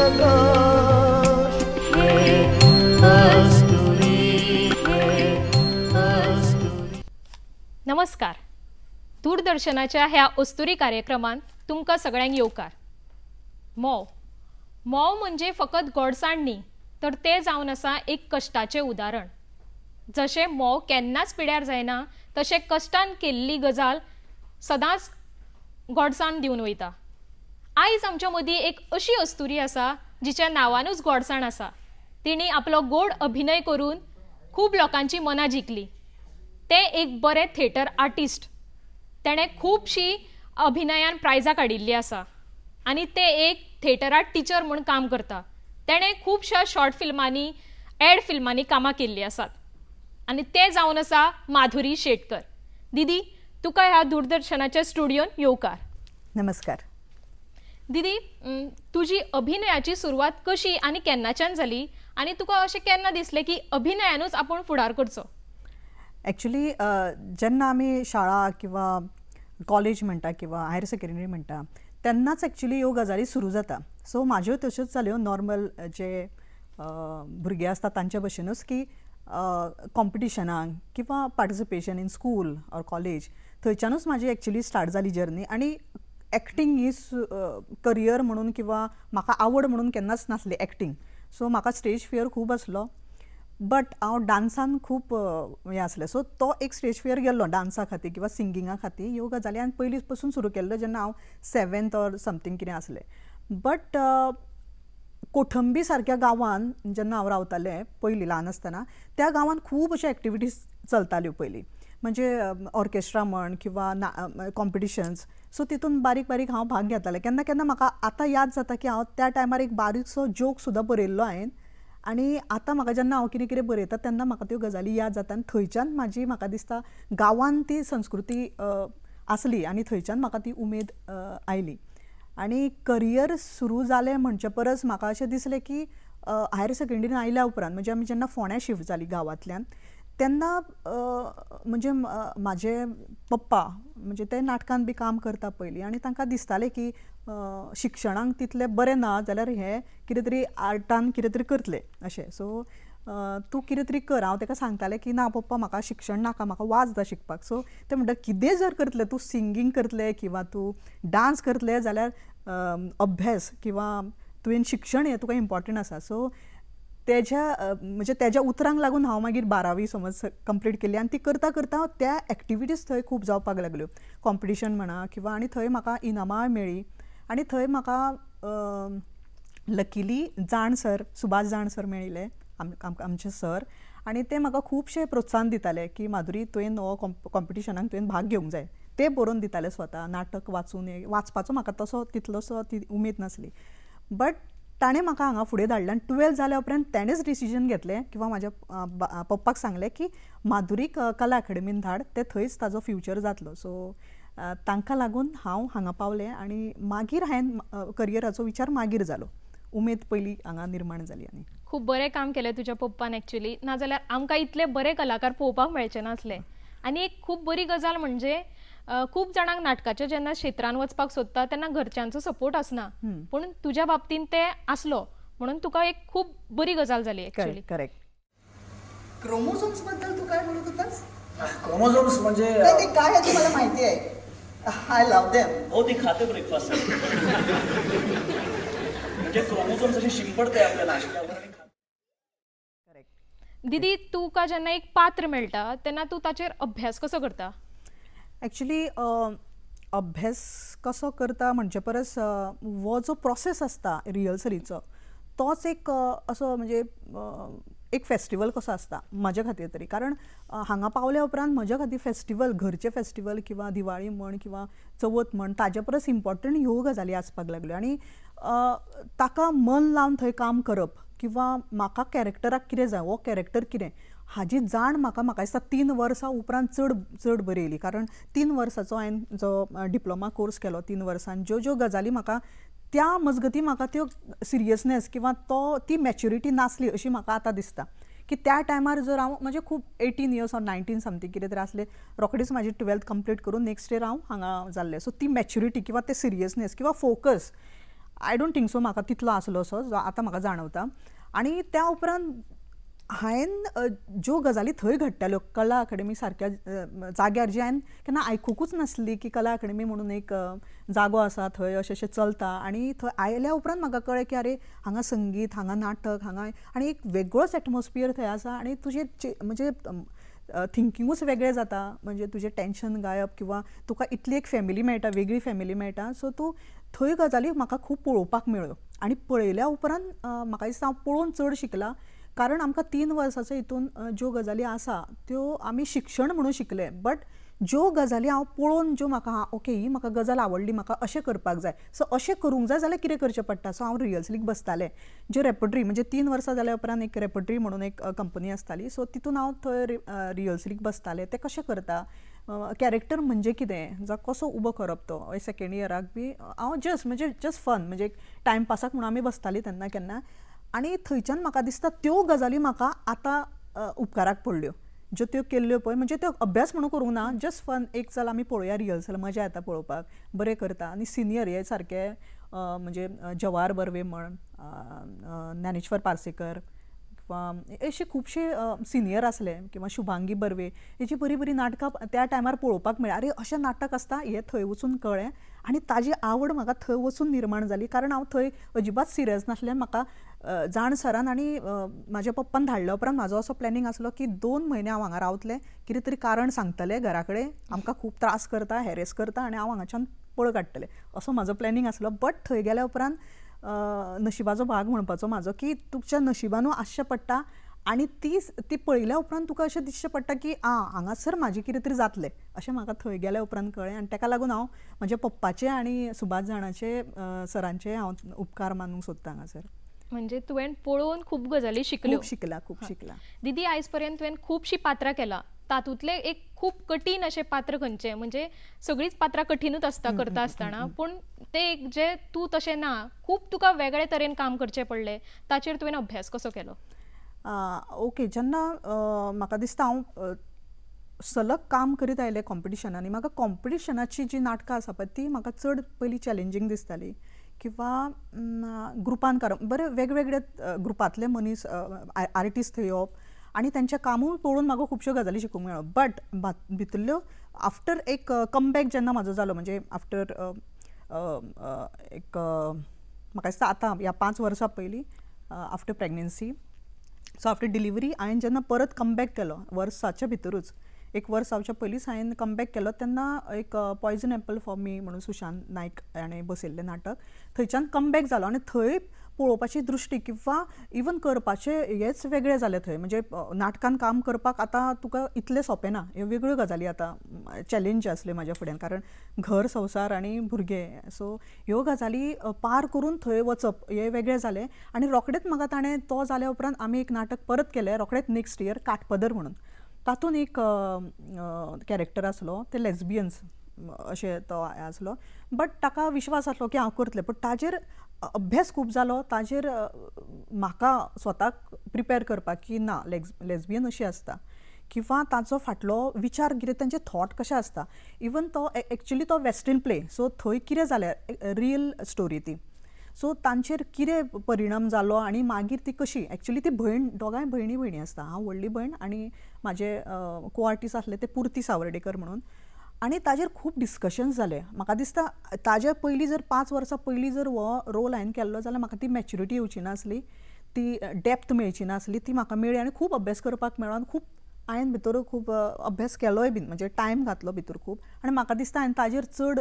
प्रकाश हे कस्तुरी, हे कस्तुरी. नमस्कार. दूरदर्शनाच्या ह्या अस्तुरी कार्यक्रमात तुमकां सगळ्यांक येवकार. मोव म्हणजे फकत गोडसाण न्ही, तर ते जावन आसा एक कश्टाचें उदाहरण. जशें मोव केन्नाच पिड्यार जायना, तशें कश्टान केल्ली गजाल सदांच गोडसाण दिवन वयता. आयज आमच्या मदीं एक अशी अस्तुरी आसा जिच्या नांवानूच गोडसाण आसा. तिणी आपलो गोड अभिनय करून खूब लोकांची मनां जिखली. ते एक बरे थिएटर आर्टिस्ट. तेणें खुबशीं अभिनयान प्रायजां काडिल्लीं आसा आनी ते एक थिएटरांत टिचर म्हूण काम करता. तेणें खुबश्या शॉर्ट फिल्मांनी, एड फिल्मांनी कामां केल्लीं आसात आनी ते जावन आसा माधुरी शेटकर. दिदी, तुका ह्या दूरदर्शनाच्या स्टुडियोन येवकार. नमस्कार. दिदी, तुजी अभिनयाची सुरवात कशी आनी केन्नाच्यान जाली आनी तुका अशें केन्ना दिसलें की अभिनयानूच आपूण फुडार करचो? ॲक्च्युली जेन्ना आमी शाळा किंवा कॉलेज म्हणटा किंवा हायर सेकंडरी म्हणटा तेन्नाच ॲक्च्युली ह्यो गजाली सुरू जाता. सो म्हाज्यो तश्योच जाल्यो नॉर्मल जे भुरगे आसता तांचे भशेनूच की कॉम्पिटिशनाक किंवा participation in school or college थंयच्यानूच म्हाजी ॲक्च्युली स्टार्ट जाली जर्नी. आनी एक्टींग ही करियर म्हणून किंवा म्हाका आवड म्हणून केन्नाच नासली एक्टींग. सो म्हाका स्टेज फियर खूब आसलो, बट हांव डान्सान खूब हें आसलें. सो तो एक स्टेज फियर गेल्लो डान्सा खातीर किंवा सिंगिंगा खातीर. ह्यो गजाली हांवें पयलीं पासून सुरू केल्लो जेन्ना हांव 7th ऑर समथींग कितें आसलें. बट कोठंबी सारक्या गांवान जेन्ना हांव रावतालें पयलीं ल्हान आसतना, त्या गांवान खूब अश्यो एक्टिविटीज चलताल्यो पयलीं. म्हणजे ऑर्केस्ट्रा म्हण किंवा कॉम्पिटिशन्स. सो तितून बारीक बारीक हांव भाग घेतालें. केन्ना केन्ना म्हाका आतां याद जाता की हांव त्या टायमार एक बारीकसो जोक सुद्दां बरयल्लो हांवें. आनी आतां म्हाका जेन्ना हांव कितें कितें बरयता तेन्ना म्हाका त्यो गजाली याद जाता आनी थंयच्यान म्हाका दिसता गांवान ती संस्कृती आसली आनी थंयच्यान म्हाका ती उमेद आयली. आनी करियर सुरू जालें म्हणचे परस म्हाका अशें दिसलें की हायर सेकंडरीन आयल्या उपरांत म्हणजे आमी जेन्ना फोंड्या शिफ्ट जालीं गांवांतल्यान तेन्ना म्हणजे म्हाजे पप्पा म्हणजे ते नाटकान बी काम करता पयलीं आनी तांकां दिसतालें की शिक्षणाक तितलें बरें ना जाल्यार हे कितें तरी आर्टान कितें तरी करतले अशें. सो तूं कितें तरी कर. हांव ताका सांगतालें की ना पप्पा म्हाका शिक्षण नाका, म्हाका वाज जाय शिकपाक. सो ते म्हणटा कितें जर करतलें तूं, सिंगींग करतलें किंवा तूं डान्स करतलें जाल्यार अभ्यास किंवा तुवें शिक्षण हें तुका इम्पॉर्टंट आसा. सो म्हणजे तेज्या उतरांक लागून हांव मागीर 12वी समज कंप्लीट केली आनी ती करता करता त्या एक्टिविटीज थंय खूब जावपाक लागल्यो. कॉम्पिटिशन म्हणा किंवा आनी थंय म्हाका इनामां मेळ्ळीं. आनी थंय म्हाका लकिली जाण सर, सुभाष जाण सर मेळिल्ले आमचे सर. आनी ते म्हाका खुबशे प्रोत्साहन दिताले की माधुरी तुवें हो कॉम्पिटिशनाक तुवें भाग घेवंक जाय. ते बरोवन दिताले स्वता. नाटक वाचून वाचपाचो म्हाका तसो तितलोसो ती उमेद नासली. बट ताणें म्हाका हांगा फुडें धाडलें आनी 12th जाल्या उपरांत ताणेंच डिसिजन घेतलें किंवा म्हाज्या पप्पाक सांगलें की माधुरीक कला अकॅडमीन धाड, ते थंयच ताजो फ्युचर जातलो. सो तांकां लागून हांव हांगा पावलें आनी मागीर हांवें करियराचो विचार मागीर जालो. उमेद पयलीं हांगा निर्माण जाली. आनी खूब बरें काम केलें तुज्या पप्पान एक्चुअली. नाजाल्यार आमकां इतले बरे कलाकार पळोवपाक मेळचे नासले. आनी एक खूब बरी गजाल म्हणजे खूब जाणांक नाटकाच्या जेन्ना क्षेत्रान वचपाक सोदता तेन्ना घरच्यांचो सपोर्ट आसना, पूण तुज्या बाबतीन ते आसलो म्हणून तुका एक खूब बरी गजाल जाली एक्चुअली. करेक्ट. क्रोमोझोम्स बद्दल तू काय म्हणत होतास? क्रोमोझोम्स म्हणजे ते काय आहे तुम्हाला माहिती आहे? I love them. हो, ती खाते ब्रेकफास्ट म्हणजे क्रोमोझोम्स अशी शिंपडते आपल्या नाश्त्यावर आणि करेक्ट. दिदी, तुका जेन्ना एक पात्र मेळटा तेन्ना तूं ताचेर अभ्यास कसो करता? ॲक्च्युली अभ्यास कसो करता म्हणचे परस हो जो प्रोसेस आसता रिहर्सलीचो तोच एक असो म्हणजे एक फेस्टिवल कसो आसता म्हज्या खातीर तरी. कारण हांगा पावल्या उपरांत म्हज्या खातीर फेस्टिवल, घरचे फेस्टिवल किंवा दिवाळी म्हण किंवा चवथ म्हण ताजे परस इम्पॉर्टंट ह्यो गजाली आसपाक लागल्यो. आनी ताका मन लावन थंय काम करप किंवा म्हाका कॅरेक्टराक कितें जाय, हो कॅरेक्टर कितें हाजी जाण म्हाका दिसता 3 वर्सां उपरांत चड बरी येयली. कारण 3 वर्साचो हांवें जो डिप्लोमा कोर्स केलो 3 वर्सान, ज्यो गजाली म्हाका त्या मजगती म्हाका त्यो सिरियसनेस किंवा ती मॅच्युरिटी नासली अशी म्हाका आतां दिसता. की त्या टायमार जर हांव म्हणजे खूब 18 इयर्स ऑर 19 समथींग कितें तरी आसलें, रोखडीच म्हाजी 12th कंप्लीट करून नेक्स्ट इयर हांव हांगा जाल्लें. सो ती मॅच्युरिटी किंवा ते सिरियसनेस किंवा focus I don't think so म्हाका तितलो आसलो असो आतां म्हाका जाणवता. आनी त्या उपरांत हांवें ज्यो गजाली थंय घडटाल्यो कला अकादेमी सारक्या जाग्यार जी हांवें केन्ना आयकुंकूच नासली की कला अकादेमी म्हणून एक जागो आसा थंय अशें चलता. आनी थंय आयल्या उपरांत म्हाका कळ्ळें की अरे हांगा संगीत, हांगा नाटक, हांगा आनी एक वेगळोच एटमॉस्फियर थंय आसा. आनी तुजें म्हणजे थिंकिंगूच वेगळें जाता. म्हणजे तुजें टेंशन गायब किंवा तुका इतली एक फॅमिली मेळटा, वेगळी फॅमिली मेळटा. सो तूं थंय गजाली म्हाका खूब पळोवपाक मेळ्ळ्यो. आनी पळयल्या उपरांत म्हाका दिसता हांव पळोवन चड शिकलां. कारण आमकां 3 वर्सांचो हितून ज्यो गजाली आसा त्यो आमी शिक्षण म्हणून शिकले. बट ज्यो गजाली हांव पळोवन ज्यो म्हाका ओके ही म्हाका गजाल आवडली, म्हाका अशें करपाक जाय, सो अशें करूंक जाय जाल्यार कितें करचें पडटा. सो हांव रिहर्सलीक बसतालें. ज्यो रेपर्टरी म्हणजे 3 वर्सां जाल्या उपरांत एक रेपर्टरी म्हणून एक कंपनी आसताली. सो तितून हांव थंय रिहर्सलीक बसतालें. तें कशें करता, कॅरेक्टर म्हणजे कितें, जावं कसो उबो करप तो सेकंड इयराक बी हांव जस्ट फन म्हणजे टायमपासाक म्हणून आमी बसतालीं तेन्ना केन्ना. आनी थंयच्यान म्हाका दिसता त्यो गजाली म्हाका आतां उपकाराक पडल्यो. ज्यो त्यो केल्ल्यो पळय म्हणजे त्यो अभ्यास म्हणून करूंक ना, जस्ट फन एक चल आमी पळोवया रिहर्सल, मजा येता पळोवपाक, बरें करता. आनी सिनियर हे सारके म्हणजे जवाहर बर्वे म्हण, ज्ञानेश्वर पार्सेकर किंवा अशे खुबशे सिनियर आसले किंवा शुभांगी बर्वे, हेची बरी बरी नाटकां त्या टायमार पळोवपाक मेळ्ळी. अरे अशें नाटक आसता हें थंय वचून कळ्ळें. आनी ताजी आवड म्हाका थंय वचून निर्माण जाली. कारण हांव थंय अजिबात सिरियस नासलें. म्हाका जाण सरान आनी म्हाज्या पप्पान धाडल्या उपरांत म्हाजो असो प्लॅनिंग आसलो की 2 म्हयने हांव हांगा रावतलें, कितें तरी कारण सांगतलें घरा कडेन, आमकां खूब त्रास करता, हॅरेस करता, आनी हांव हांगाच्यान पळ काडटलें, असो म्हाजो प्लॅनिंग आसलो. बट थंय गेल्या उपरांत नशिबाचो भाग म्हणपाचो म्हाजो की तुमच्या नशिबानूय आसचें पडटा. आनी ती पळयल्या उपरांत तुका अशें दिसचें पडटा की हांगासर म्हाजें कितें तरी जातलें अशें म्हाका थंय गेल्या उपरांत कळ्ळें. आनी ताका लागून हांव म्हज्या पप्पाचे आनी सुभाष जाणाचे सरांचे हांव उपकार मानूंक सोदतां हांगासर. म्हणजे तुवें पळोवन खूब गजाली शिकल्यो. खूब शिकला. दिदी, आयज पर्यंत तुवें खुबशीं पात्रां केला, तातूंतले एक खूब कठीण अशें पात्र खंयचें? म्हणजे सगळींच पात्रां कठीणूच आसता करता आसतना, पूण ते एक जे तूं तशें ना, खूब तुका वेगळे तरेन काम करचें पडलें, ताचेर तुवें अभ्यास कसो केलो? ओके, जेन्ना म्हाका दिसता हांव सलग काम करीत आयलें कॉम्पिटिशनांनी, म्हाका कॉम्पिटिशनाची जी नाटकां आसा पळय ती म्हाका चड पयलीं चॅलेंजींग दिसताली. किंवा ग्रुपान बरे वेगवेगळे ग्रुपांतले मनीस आर्टिस्ट थंय येवप आनी तेंचें कामूय पळोवन म्हाका खुबश्यो गजाली शिकूंक मेळ्ळ्यो. बट भितरल्यो आफ्टर एक कमबॅक जेन्ना म्हाजो जालो, म्हणजे आफ्टर एक म्हाका दिसता आतां ह्या 5 वर्सां पयलीं after pregnancy, so after delivery हांवें जेन्ना परत कमबॅक केलो वर्साच्या भितरूच, एक वर्स जावच्या पयलींच हांवें कमबॅक केलो, तेन्ना एक पॉयजन एपल फॉर मी म्हणून सुशांत नायक हाणें बसयल्लें नाटक, थंयच्यान कमबॅक जालो. आनी थंय पळोवपाची दृश्टी किंवा इवन करपाचें हेच वेगळें जालें थंय. म्हणजे नाटकान काम करपाक आतां तुका इतलें सोंपें ना, ह्यो वेगळ्यो गजाली आतां चॅलेंज आसले म्हाज्या फुड्यान, कारण घर संवसार आनी भुरगे, सो ह्यो गजाली पार करून थंय वचप हें वेगळें जालें. आनी रोखडेंच म्हाका ताणें तो जाल्या उपरांत आमी एक नाटक परत केलें रोखडेंच नेक्स्ट इयर, काठपदर म्हणून. तातूंत एक कॅरेक्टर आसलो, ते लेस्बियन्स अशें तो आसलो. बट ताका विश्वास आसलो की हांव करतलें, बट ताजेर अभ्यास खूब जालो, ताजेर म्हाका स्वताक प्रिपेर करपाक की ना लेस्बियन अशी आसता, किंवा ताचो फाटलो विचार कितें, तांचे थॉट कशें आसता. इवन तो एक्चुली तो वेस्टर्न प्ले, सो थंय कितें जालें रियल स्टोरी ती, सो तांचेर कितें परिणाम जालो आनी मागीर ती कशी, एक्चुली ती भयण, दोगांय भयणी आसता, हांव व्हडली भयण आनी म्हाजे को आर्टिस्ट आसले ते पुर्ती सावर्डेकर म्हणून. आनी ताजेर खूब डिस्कशन्स जाले. म्हाका दिसता ताजे पयलीं जर 5 वर्सां पयलीं जर हो रोल हांवें केल्लो जाल्यार म्हाका ती मॅच्युरिटी येवची नासली, ती डेप्थ मेळची नासली, ती म्हाका मेळ्ळी. आनी खूब अभ्यास करपाक मेळ्ळो आनी खूब हांवें भितर खूब अभ्यास केलोय बीन, म्हणजे टायम घातलो भितर खूब. आनी म्हाका दिसता हांवें ताजेर चड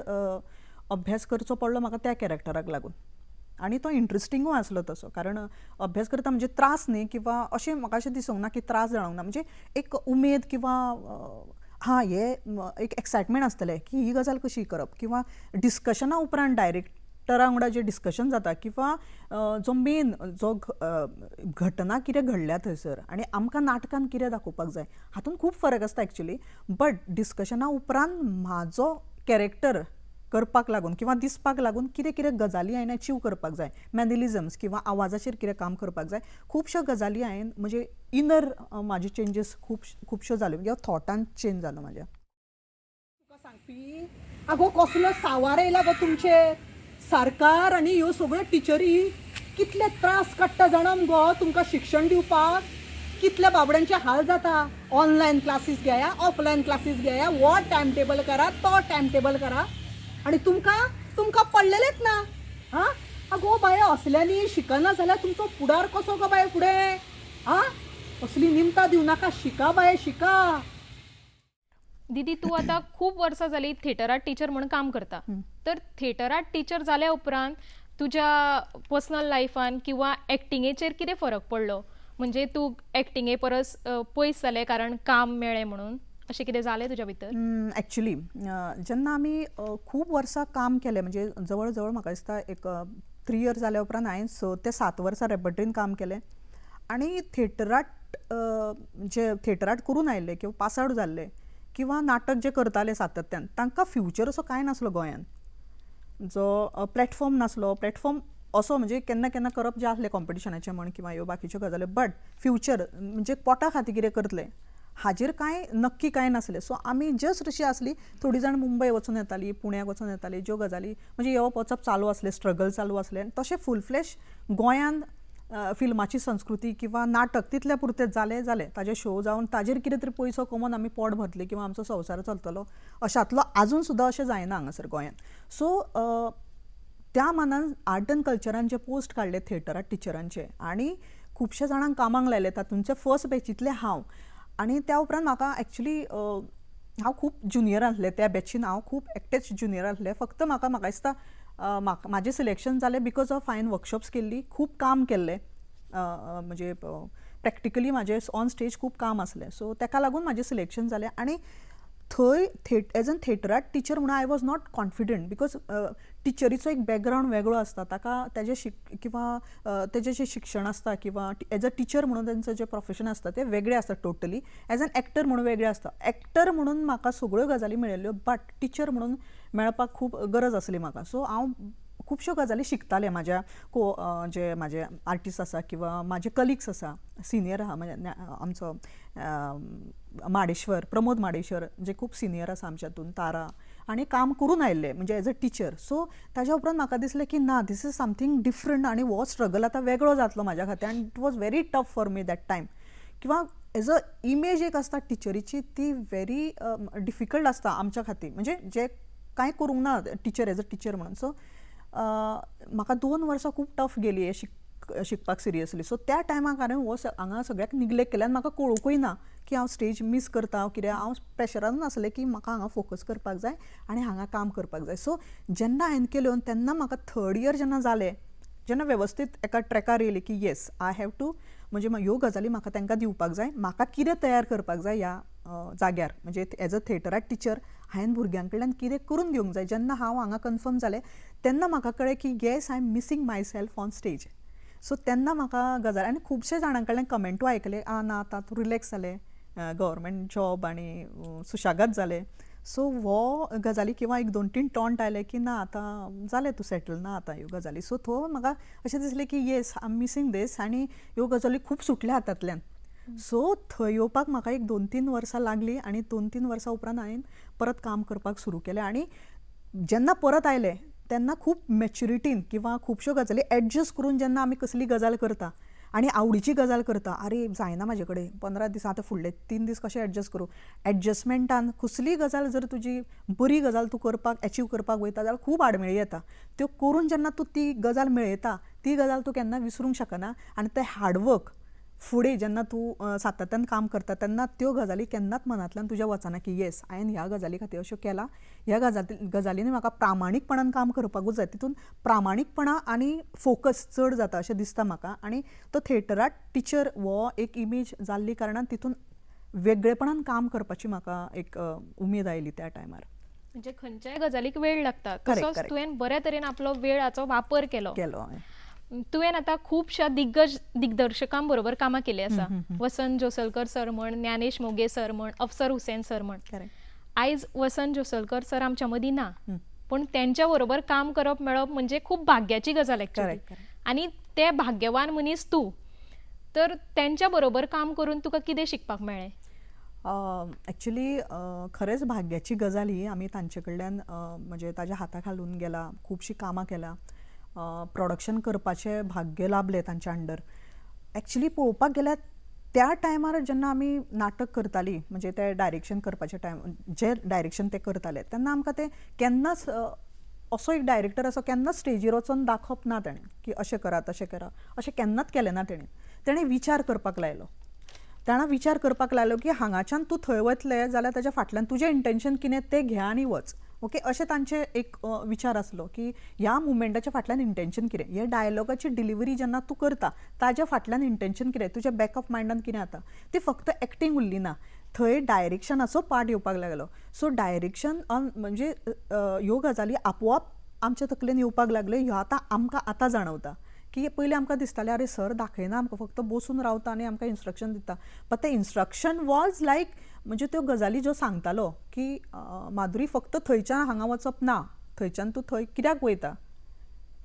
अभ्यास करचो पडलो म्हाका त्या कॅरेक्टराक लागून. आनी तो इंट्रस्टिंगूय आसलो तसो, कारण अभ्यास करता म्हणजे त्रास न्ही, किंवा अशें म्हाका अशें दिसूंक ना की त्रास जावंक ना, म्हणजे एक उमेद किंवा हे एक एक्सायटमेंट आसतलें की ही गजाल कशी करप, किंवा डिस्कशना उपरांत डायरेक्टरा वांगडा जें डिस्कशन जाता, किंवा जो मेन जो घटना कितें घडल्या थंयसर आनी आमकां नाटकान कितें दाखोवपाक जाय, हातूंत खूब फरक आसता एक्चुली. बट डिस्कशना उपरांत म्हाजो कॅरेक्टर करपाक लागून किंवा दिसपाक लागून कितें कितें गजाली हांवें अचीव करपाक जाय, मॅनरिझम्स किंवा आवाजाचेर कितें काम करपाक जाय, खुबश्यो गजाली हांवें म्हणजे इनर म्हाजे चेंजीस खुबश्यो जाल्यो, किंवा थॉटान चेंज जालो म्हाज्या. तुका सांगपी आगो कसलो सावार येयला गो तुमचे, सरकार आनी ह्यो सगळ्यो टिचरी कितले त्रास काडटा जाणा मुगो तुमकां शिक्षण दिवपाक. कितले बाबड्यांचे हाल जाता. ऑनलायन क्लासीस घेया, ऑफलायन क्लासीस घेया, हो टायम टेबल करा, तो टायम टेबल करा, आनी तुमकां पडलेलेच ना. हां, आगो बाय असल्यांनी शिकना जाल्यार तुमचो फुडार कसो गो बाय फुडें. हां, असली निमतां दिवं नाका. शिका बाय शिका. दीदी तू आता खूप वर्ष झाली थिएटरात टीचर म्हणून काम करता. तर थिएटरात टीचर जाल्या उपरांत तुझ्या पर्सनल लायफान किंवा एक्टिंगेचेर कितें फरक पडलो? म्हणजे तू एक्टिंगे परस पयस जालें कारण काम मेळ्ळें म्हणून अशें कितें जालें तुज्या भितर? ॲक्च्युली जेन्ना आमी खूब वर्सां काम केलें म्हणजे जवळ जवळ म्हाका दिसता एक 3 इयर्स जाल्या उपरांत हांवें 6 ते 7 वर्सां रेपर्टरीन काम केलें. आनी थिएटरात जे थिएटरात करून आयिल्ले किंवा पास आवट जाल्ले किंवा नाटक जे करताले सातत्यान तांकां फ्युचर असो कांय नासलो गोंयान. जो प्लॅटफॉर्म नासलो. प्लॅटफॉर्म असो म्हणजे केन्ना केन्ना करप जे आसलें कॉम्पिटिशनाचें म्हण किंवा ह्यो बाकीच्यो गजाली. बट फ्युचर म्हणजे पोटा खातीर कितें करतले हाजेर कांय नक्की कांय नासलें. सो आमी जस्ट अशी आसली. थोडीं जाण मुंबय वचून येतालीं, पुण्याक वचून येतालीं. ज्यो गजाली म्हणजे येवप वचप चालू आसलें, स्ट्रगल चालू आसलें. तशें फूल फ्लॅश गोंयान फिल्माची संस्कृती किंवा नाटक तितले पुरतें जालें ताजे शो जावन ताजेर कितें तरी पयसो कमोवन आमी पोट भरतले किंवा आमचो संवसार चलतलो अशांतलो आजून सुद्दां अशें जायना हांगासर गोंयान. सो त्या मानान आर्ट एंड कल्चरान जे पोस्ट काडले थिएटरात टिचरांचे आनी खुबशे जाणांक कामाक लायले तातूंतचे फर्स्ट बॅचींतले हांव. आनी त्या उपरांत म्हाका एक्चुली हांव खूब ज्युनियर आसलें त्या बॅचीन. हांव खूब एकटेच ज्युनियर आसलें. फक्त म्हाका दिसता म्हाजें सिलेक्शन जालें बिकॉज ऑफ हांवें वर्कशॉप्स केल्ली, खूब काम केल्लें. म्हणजे प्रॅक्टिकली म्हाजें ऑन स्टेज खूब काम आसलें. सो ताका लागून म्हाजें सिलेक्शन जालें. आनी थंय एज एन थिएटरात टिचर म्हणून I was not confident because टिचरीचो एक बॅकग्रावंड वेगळो आसता. ताका तेजें किंवा तेजें जें शिक्षण आसता किंवा एज अ टिचर म्हणून तेंचें जें प्रोफेशन आसता तें वेगळें आसता टोटली. एज एन एक्टर म्हणून वेगळें आसता. एक्टर म्हणून म्हाका सगळ्यो गजाली मेळिल्ल्यो बट टिचर म्हणून मेळपाक खूब गरज आसली म्हाका. सो हांव खुबश्यो गजाली शिकतालें म्हाज्या जे म्हाजे आर्टिस्ट आसा किंवा म्हाजे कलिग्स आसा, सिनियर आहा म्हणजे आमचो माडेश्वर, प्रमोद माडेश्वर जे खूब सिनियर आसा आमच्या हातून, तारा, आनी काम करून आयिल्ले म्हणजे एज अ टिचर. सो ताज्या उपरांत म्हाका दिसलें की ना दीस इज समथींग डिफरंट आनी हो स्ट्रगल आतां वेगळो जातलो म्हाज्या खातीर. आनी it was very tough for me that time. किंवा एज अ इमेज एक आसता टिचरीची ती व्हेरी डिफिकल्ट आसता आमच्या खातीर म्हणजे जे कांय करूंक ना टिचर एज अ टिचर म्हणून. सो म्हाका 2 वर्सां खूब टफ गेली हे शिकपाक सिरियसली. सो त्या टायमाक हांवें हो हांगा सगळ्याक निग्लेक्ट केलें आनी म्हाका कळोवंकूय ना की हांव स्टेज मिस करता कित्याक हांव प्रेशरानूच आसलें की म्हाका हांगा फोकस करपाक जाय आनी हांगा काम करपाक जाय. सो जेन्ना हांवें केल्यो तेन्ना म्हाका 3rd इयर जेन्ना जालें, जेन्ना वेवस्थीत एका ट्रॅकार येयली की येस आय हॅव टू म्हणजे ह्यो गजाली म्हाका तांकां दिवपाक जाय, म्हाका कितें तयार करपाक जाय ह्या जाग्यार म्हणजे एज अ थिएटरात टिचर हांवें भुरग्यां कडल्यान कितें करून दिवंक जाय. जेन्ना हांव हांगा कन्फर्म जालें तेन्ना म्हाका कळ्ळें की yes I am missing myself on stage. So तेन्ना म्हाका गजाल आनी खुबशे जाणां कडल्यान कमेंटू आयकले ना आतां तूं रिलॅक्स जालें, गव्हर्मेंट जॉब आनी सुशागत जालें. सो हो गजाली किंवा एक 2-3 टॉन्ट आयले की ना आतां जालें तूं सेटल ना आतां ह्यो गजाली. सो थंय म्हाका अशें दिसलें की येस आय एम मिसींग दीस आनी ह्यो गजाली खूब सुटल्या हातांतल्यान. सो थंय येवपाक म्हाका एक 2-3 वर्सां लागलीं आनी 2-3 वर्सां उपरांत हांवें परत काम करपाक सुरू केलें. आनी जेन्ना परत आयलें तेन्ना खूब मॅच्युरिटीन किंवा खुबश्यो गजाली एडजस्ट करून जेन्ना आमी कसली गजाल करता आनी आवडीची गजाल करता, अरे जायना म्हाजे कडेन 15 दीस आतां फुडले 3 दीस कशें एडजस्ट करूं. एडजस्टमेंटान कसली गजाल जर तुजी बरी गजाल तूं करपाक अचीव करपाक वयता जाल्यार खूब आडमेळी येता. त्यो करून जेन्ना तूं ती गजाल मेळयता ती गजाल तूं केन्ना विसरूंक शकना. आनी तें हार्डवर्क फुडें जेन्ना तूं सातत्यान काम करता तेन्ना त्यो गजाली केन्नाच मनांतल्यान तुज्या वचना की येस हांवें ह्या गजाली खातीर अश्यो केला, ह्या गजालींनी म्हाका प्रामाणीकपणान काम करपाकूच जाय. तितून प्रामाणीकपणा आनी फोकस चड जाता अशें दिसता म्हाका. आनी तो थिएटरात टिचर हो एक इमेज जाल्ली कारणान तितून वेगळेपणान काम करपाची म्हाका एक उमेद आयली त्या टायमार. म्हणजे खंयच्याय गजालीक वेळ लागता तसोच तुवें बऱ्या तरेन आपलो वेळाचो वापर केलो. तुवें आतां खुबश्या दिग्दर्शकां बरोबर कामां केलीं आसा. वसंत जोसलकर सर म्हण, ज्ञानेश मोगे सर म्हण, अफसर हुसेन सर म्हण. आयज वसंत जोसलकर सर आमच्या मदीं ना, पण त्यांच्या बरोबर काम करप मेळप म्हणजे खूब भाग्याची गजाल एक्चुअली. आनी ते भाग्यवान मनीस तूं. तर त्यांच्या बरोबर काम करून तुका कितें शिकपाक मेळ्ळें? ॲक्च्युली खरेंच भाग्याची गजाल ही आमी तांचे कडल्यान म्हणजे ताज्या हाता खालून गेला खुबशीं कामां केला प्रोडक्शन करपाचें भाग्य लाभलें तांच्या अंडर ॲक्च्युली पळोवपाक गेल्यार त्या टायमार जेन्ना आमी नाटक करतालीं म्हणजे ते डायरेक्शन करपाचे टायम जे डायरेक्शन ते करताले तेन्ना आमकां ते केन्नाच असो एक डायरेक्टर असो केन्नाच स्टेजीर वचून दाखोवप ना ताणें की अशें करा तशें करा अशें केन्नाच केलें ना तेणें विचार करपाक लायलो ताणा विचार करपाक लायलो की हांगाच्यान तूं थंय वतलें जाल्यार ताच्या फाटल्यान तुजें इंटेंशन कितें तें घे आनी वच ओके अशें तांचे एक विचार आसलो की ह्या मुवमेंटाच्या फाटल्यान इंटेंशन कितें हे डायलॉगाची डिलिव्हरी जेन्ना तूं करता ताज्या फाटल्यान इंटेंशन कितें तुज्या बॅक ऑफ मायंडान कितें जाता ती फक्त एक्टींग उरली ना थंय डायरेक्शनाचो पार्ट येवपाक लागलो सो डायरेक्शन म्हणजे ह्यो गजाली आपोआप आमच्या तकलेन येवपाक लागल्यो ह्यो आतां जाणवता की पयलीं आमकां दिसतालें अरे सर दाखयना आमकां फक्त बसून रावता आनी आमकां इन्स्ट्रक्शन दिता बट तें इन्स्ट्रक्शन वॉज लायक म्हणजे त्यो गजाली ज्यो सांगतालो की माधुरी फक्त थंयच्यान हांगा वचप ना थंयच्यान तूं थंय कित्याक वयता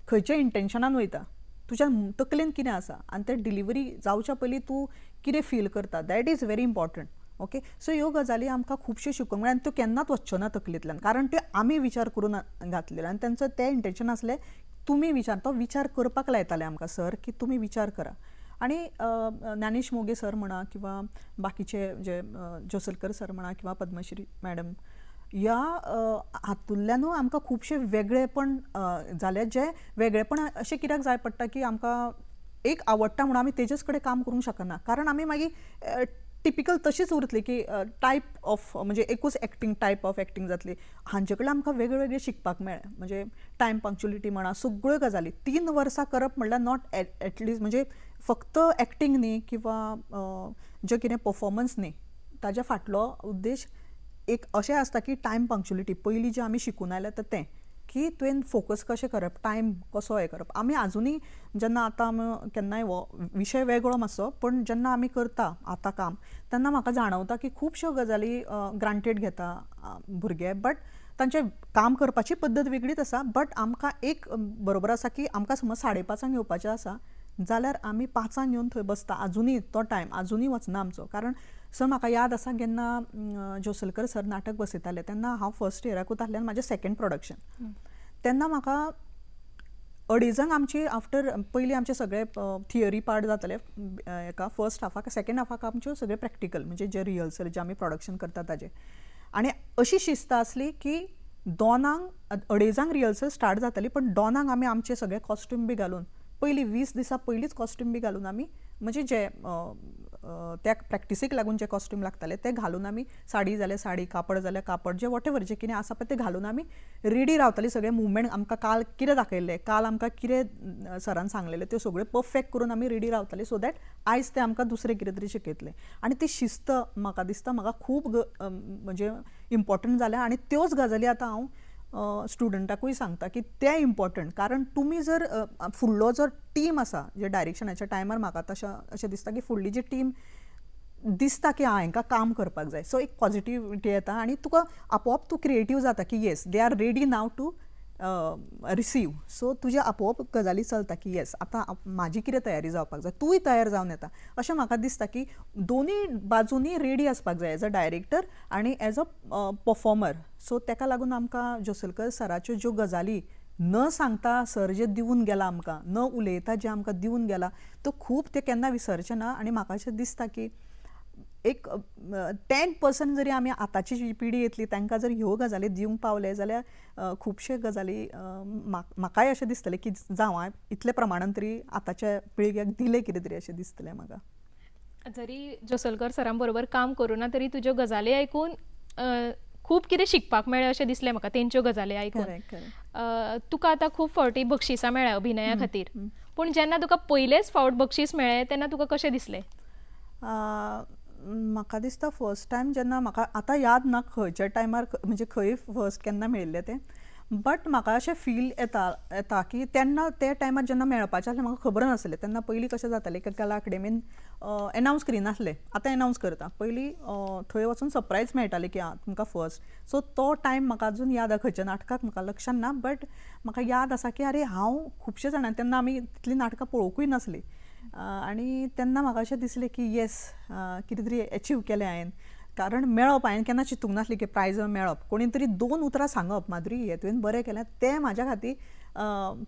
खंयच्या इंटेंशनान वयता तुज्या तकलेन कितें आसा आनी तें डिलिव्हरी जावच्या पयलीं तूं कितें फील करता that is very important okay so ह्यो गजाली आमकां खुबश्यो शिकूंक मेळ्ळ्या आनी त्यो केन्नाच वच्च्यो ना तकलेंतल्यान कारण त्यो आमी विचार करून घातलेलो आनी तेंचो तें इंटेंशन आसलें तुमी तो विचार करपाक लायताले आमकां सर की तुमी विचार करा आनी ज्ञानेश मोगे सर म्हणा किंवा बाकीचे जे जोसलकर सर म्हणा किंवा पद्मश्री मॅडम ह्या हातूंतल्यानूय आमकां खुबशे वेगळेपण जाले जे वेगळेपण अशें कित्याक जाय पडटा की आमकां एक आवडटा म्हणून आमी तेजेच कडेन काम करूंक शकना कारण आमी मागीर टिपिकल तशीच उरतली की टायप ऑफ म्हणजे एकूच एक्टींग टायप ऑफ एक्टींग जातली हांचे कडल्यान आमकां वेगवेगळे शिकपाक मेळ्ळें म्हणजे टायम पंक्च्युलिटी म्हणा सगळ्यो गजाली 3 वर्सां करप म्हणल्यार नॉट एटलिस्ट म्हणजे फक्त एक्टींग न्ही किंवा जे कितें परफॉर्मन्स न्ही ताज्या फाटलो उद्देश एक अशें आसता की टायम पंक्च्युलिटी पयलीं जें आमी शिकून आयल्या तें की तुवें फोकस कशें करप टायम कसो हें करप आमी आजुनूय जेन्ना आतां केन्नाय विशय वेगळो मातसो पण जेन्ना आमी करता आतां काम तेन्ना म्हाका जाणवता की खुबश्यो गजाली ग्रांटेड घेता भुरगे बट तांचें काम करपाची पद्दत वेगळीच आसा बट आमकां एक बरोबर आसा की आमकां समज 5:30 येवपाचें आसा जाल्यार आमी 5 येवन थंय बसता आजुनूय तो टायम आजुनूय वचना आमचो कारण सर म्हाका याद आसा जेन्ना जोसलकर सर नाटक बसयताले तेन्ना हांव फर्स्ट इयराकूच आसलें म्हाजें सेकंड प्रोडक्शन तेन्ना म्हाका 2:30 आमची आफ्टर पयलीं आमचे सगळे थियरी पार्ट जाताले एका फर्स्ट हाफाक सेकंड हाफाक आमच्यो सगळे प्रॅक्टिकल म्हणजे जे रिहर्सल जे आमी प्रोडक्शन करता ताजें आनी अशी शिस्त आसली की 2:00 2:30 रिहर्सल स्टार्ट जाताली पण 2:00 आमी आमचे सगळे कॉस्ट्यूम बी घालून पयलीं 20 दिसा पयलींच कॉस्ट्यूम बी घालून आमी म्हणजे जे त्या प्रॅक्टिसीक लागून जे कॉस्ट्यूम लागताले ते घालून आमी साडी जाल्यार साडी कापड जाल्यार कापड जे वॉटेवर जे कितें आसा पळय ते घालून आमी रेडी रावताली सगळे मुवमेंट आमकां काल कितें दाखयल्लें काल आमकां कितें सरान सांगलेलें त्यो सगळ्यो परफेक्ट करून आमी रेडी रावताली सो दॅट आयज ते आमकां दुसरें कितें तरी शिकयतले आनी ती शिस्त म्हाका दिसता म्हाका खूब म्हणजे इम्पॉर्टंट जाल्या आनी त्योच गजाली आतां हांव स्टुडंटाकूय सांगता की ते इम्पॉर्टंट कारण तुमी जर फुडलो जो टीम आसा जे डायरेक्शनाच्या टायमार म्हाका अशें दिसता की फुडली जी टीम दिसता की हांकां काम करपाक जाय सो एक पॉझिटिव्हिटी येता आनी तुका आपोआप तूं क्रिएटीव जाता की yes they are ready now to receive so तुजे आपोआप गजाली चलता की येस आतां म्हाजी कितें तयारी जावपाक जाय तूंय तयार जावन येता अशें म्हाका दिसता की दोनी बाजूनी रेडी आसपाक जाय एज अ डायरेक्टर आनी एज अ परफॉर्मर सो तेका लागून आमकां जोसलकर सराच्यो ज्यो गजाली न सांगता सर जे दिवन गेला आमकां न उलयता जे आमकां दिवन गेला तो खूब ते केन्ना विसरचे ना आनी म्हाका अशें दिसता की एक 10% जरी आमी आतांची जी पिढी येतली तांकां जर ह्यो गजाली दिवंक पावले जाल्यार खुबशे गजाली म्हाकाय अशें दिसतलें की जावं इतले प्रमाणान तरी आतांच्या पिळग्याक दिले कितें तरी अशें दिसतलें म्हाका जरी जोसलकर सरां बरोबर काम करुना तरी तुज्यो गजाली आयकून खूब कितें शिकपाक मेळ्ळें अशें दिसलें म्हाका तेंच्यो गजाली आयकून तुका आतां खूब फावटी बक्षिसां मेळ्ळ्या अभिनया खातीर पूण जेन्ना तुका पयलेच फावट बक्षीस मेळ्ळें तेन्ना तुका कशें दिसलें म्हाका दिसता फर्स्ट टायम जेन्ना म्हाका आतां याद ना खंयच्या टायमार म्हणजे खंय फर्स्ट केन्ना मेळिल्लें तें बट म्हाका अशें फील येता की तेन्ना ते टायमार जेन्ना मेळपाचें आसलें म्हाका खबर नासलें तेन्ना पयलीं कशें जातालें की कला अकॅडमीन एनावन्स करिनासलें आतां एनावन्स करता पयलीं थंय वचून सरप्रायज मेळटालें की आं तुमकां फर्स्ट सो तो टायम म्हाका अजून याद आसा खंयच्या नाटकाक म्हाका लक्षांत ना बट म्हाका याद आसा की आरे हांव खुबशे जाणां तेन्ना आमी तितलीं नाटकां पळोवंकूय नासलीं आनी तेन्ना म्हाका अशें दिसलें की येस कितें तरी एचीव केलें हांवें कारण मेळप हांवें केन्ना चिंतूंक नासलें की प्रायज मेळप. कोणी तरी 2 उतरां सांगप, माधुरी हे तुवें बरें केलें, तें म्हाज्या खातीर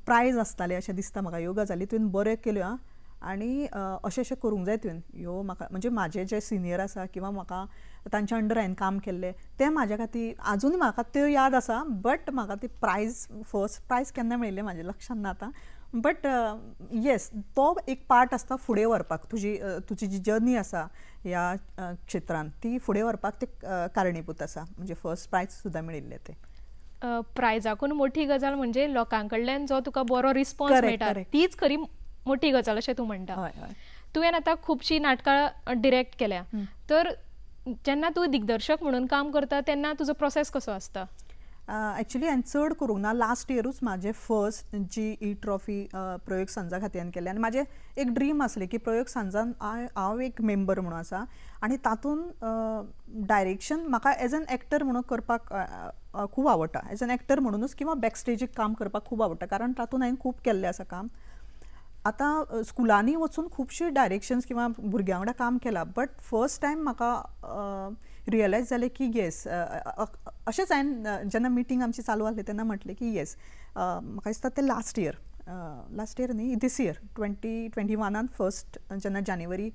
प्रायज आसतालें अशें दिसता म्हाका. ह्यो गजाली तुवें बऱ्यो केल्यो आं, आनी अशें करूंक जाय तुवें. ह्यो म्हाका म्हणजे म्हाजे जे सिनियर आसा किंवा म्हाका तांच्या अंडर हांवें काम केल्लें तें म्हाज्या खातीर आजून म्हाका त्यो याद आसा. बट म्हाका ती प्रायज फर्स्ट प्रायज केन्ना मेळिल्लें म्हाज्या लक्षांत ना आतां. बट येस, तो एक पार्ट आसता फुडें व्हरपाक. तुजी जी जर्नी आसा ह्या क्षेत्रांत ती फुडें व्हरपाक ते कारणीभूत आसा. म्हणजे फर्स्ट प्रायज सुद्दां मेळिल्लें तें. प्रायजाकून मोठी गजाल म्हणजे लोकां कडल्यान जो तुका बरो रिस्पॉन्स Correct, मेळटा correct. तीच खरी मोठी गजाल अशें तूं म्हणटा. हय हय. तुवें आतां खुबशीं नाटकां डिरेक्ट केल्या, तर जेन्ना तूं दिग्दर्शक म्हणून काम करता तेन्ना तुजो प्रोसेस कसो आसता? एक्चुली हांवें चड करूंक ना. लास्ट इयरूच म्हाजें फर्स्ट जी ट्रॉफी प्रयोग सांजा खातीर केलें. आनी म्हाजें एक ड्रीम आसलें की प्रयोग सांजान हांव एक मेंबर म्हणून आसा आनी तातूंत डायरेक्शन म्हाका एज एन एक्टर म्हणून करपाक खूब आवडटा. एज एन एक्टर म्हणूनच किंवा बॅकस्टेजीक काम करपाक खूब आवडटा, कारण तातूंत हांवें खूब केल्लें आसा काम. आतां स्कुलांनी वचून खुबशे डायरेक्शन्स किंवा भुरग्यां वांगडा काम केलां, बट फर्स्ट टायम म्हाका रियलायज जालें की येस, अशेंच हांवें जेन्ना मिटींग आमची चालू आसली तेन्ना म्हटलें की येस, म्हाका दिसता तें लास्ट इयर न्ही, दीस इयर 2021 फर्स्ट जेन्ना जानेवारी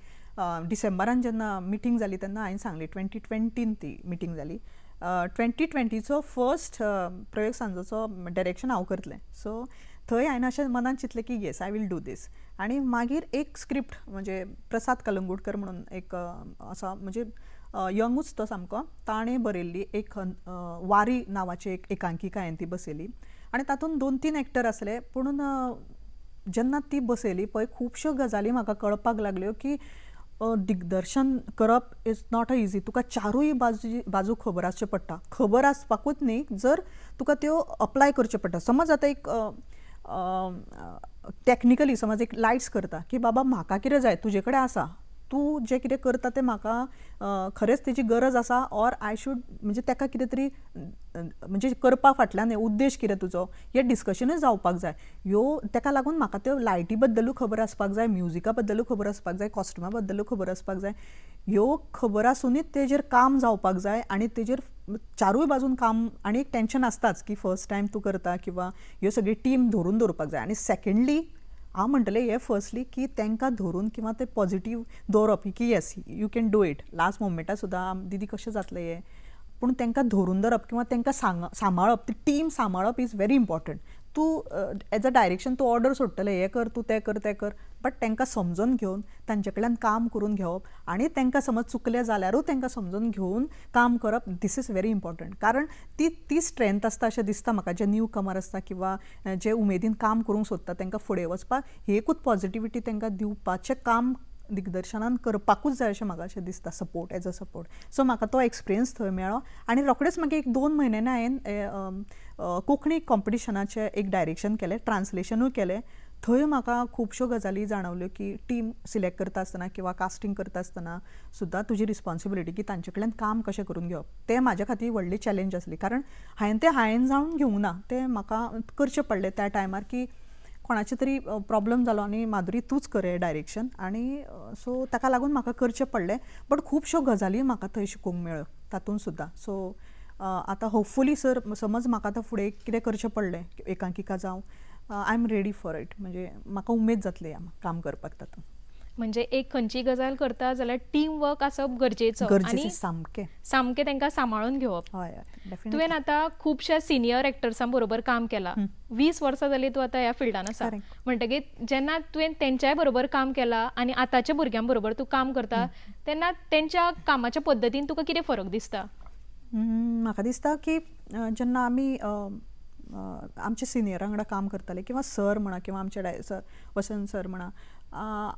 डिसेंबरान जेन्ना मिटींग जाली तेन्ना हांवें सांगली 2020 ती मिटींग जाली. 2020चो फर्स्ट प्रयोग सांजोचो डायरेक्शन हांव करतलें. सो थंय हांवें अशें मनान चिंतलें की yes, I will do this. आनी मागीर एक स्क्रिप्ट म्हणजे प्रसाद कलंगूटकर म्हणून एक आसा, म्हणजे यंगूच तो सामको, ताणें बरयल्ली एक वारी नांवाची एक एकांकिका हांवें ती बसयली. आनी तातूंत 2-3 एक्टर आसले, पूण जेन्ना ती बसयली पळय खुबश्यो गजाली म्हाका कळपाक लागल्यो की दिग्दर्शन करप इज नॉट अ इजी. तुका चारूय बाजू खबर आसचे पडटा. खबर आसपाकूच न्ही, जर तुका त्यो अप्लाय करच्यो पडटा. समज आतां एक टॅक्निकली समज एक लायट्स करता की बाबा म्हाका कितें जाय, तुजे कडेन आसा, तूं जें कितें करता तें म्हाका खरेंच तेजी गरज आसा, ऑर आय शूड म्हणजे ताका कितें तरी म्हणजे करपा फाटल्यान उद्देश कितें तुजो, हें डिस्कशनूय जावपाक जाय. ह्यो ताका लागून म्हाका त्यो लायटी बद्दलूय खबर आसपाक जाय, म्युजिका बद्दलूय खबर आसपाक जाय, कॉस्ट्युमा बद्दलूय खबर आसपाक जाय. ह्यो खबर आसुनूच तेजेर काम जावपाक जाय. आनी तेजेर चारूय बाजून काम, आनी एक टेन्शन आसताच की फर्स्ट टायम तूं करता किंवा ह्यो सगळी टीम धरून दवरपाक जाय. आनी सेकंडली हांव म्हणटलें हें फर्स्टली की तांकां धरून किंवा ते पॉझिटीव दवरप की yes you can do it. Last मोमेंटार सुद्दां दीदी कशें जातलें हें, पूण तांकां धरून धरप किंवा तांकां सांबाळप, ती टीम सांबाळप इज व्हेरी इम्पॉर्टंट. तूं एज अ डायरेक्शन तूं ऑर्डर सोडटलें, हें कर, तूं तें कर, तें कर, बट तांकां समजून घेवन तांचे कडल्यान काम करून घेवप. आनी तांकां समज चुकलें जाल्यारूय तांकां समजून घेवन काम करप, दीस इज व्हेरी इम्पॉर्टंट. कारण ती स्ट्रेंथ आसता अशें दिसता म्हाका, जे न्यू कमर आसता किंवा जे उमेदीन काम करूंक सोदता तांकां फुडें वचपाक ही एकूच पॉझिटिविटी तांकां दिवपाचें काम दिग्दर्शनान करपाकूच जाय अशें म्हाका अशें दिसता, support as a support. So म्हाका तो एक्सपिरियन्स थंय मेळ्ळो. आनी रोखडेंच मागीर 1-2 म्हयन्यांनी हांवें कोंकणी कॉम्पिटिशनाचें एक डायरेक्शन केलें, ट्रान्सलेशनूय केलें. थंय म्हाका खुबश्यो गजाली जाणवल्यो की टीम सिलेक्ट करता आसतना किंवा कास्टिंग करता आसतना सुद्दां तुजी रिस्पॉन्सिबिलिटी की तांचे कडल्यान काम कशें करून घेवप, तें म्हाज्या खातीर व्हडली चॅलेंज आसली. कारण हांवें जाणून घेवंक ना, तें म्हाका करचें पडलें त्या टायमार की कोणाचे तरी प्रॉब्लम जालो आनी माधुरी तूंच कर हें डायरेक्शन. आनी सो ताका लागून म्हाका करचें पडलें. बट खुबश्यो गजाली म्हाका थंय शिकूंक मेळ्ळ्यो तातूंत सुद्दां. सो आतां होपफुली सर समज म्हाका आतां फुडें कितें करचें पडलें, एकांकिका जावं, I am ready for it. म्हणजे म्हाका उमेद जातली काम करपाक तातूंत. म्हणजे एक खंयची गजाल करता जाल्यार टीम वर्क आसप गरजेचो आनी सामकें तांकां सांबाळून घेवप. हय हय, डेफिनेटली. तुवें आतां खुबश्या सिनियर एक्टर्सां बरोबर काम केलां. 20 वर्सां जालीं तूं आतां ह्या फिल्डान आसा. म्हणटकीर जेन्ना तुवें तेंच्याय बरोबर काम केलां आनी आतांच्या भुरग्यां बरोबर तूं काम करता तेन्ना तेंच्या कामाच्या पद्दतीन तुका कितें फरक दिसता? म्हाका दिसता की जेन्ना आमी आमचे सिनियरां वांगडा काम करताले किंवा सर म्हणा किंवा आमचे वसंत सर म्हणा,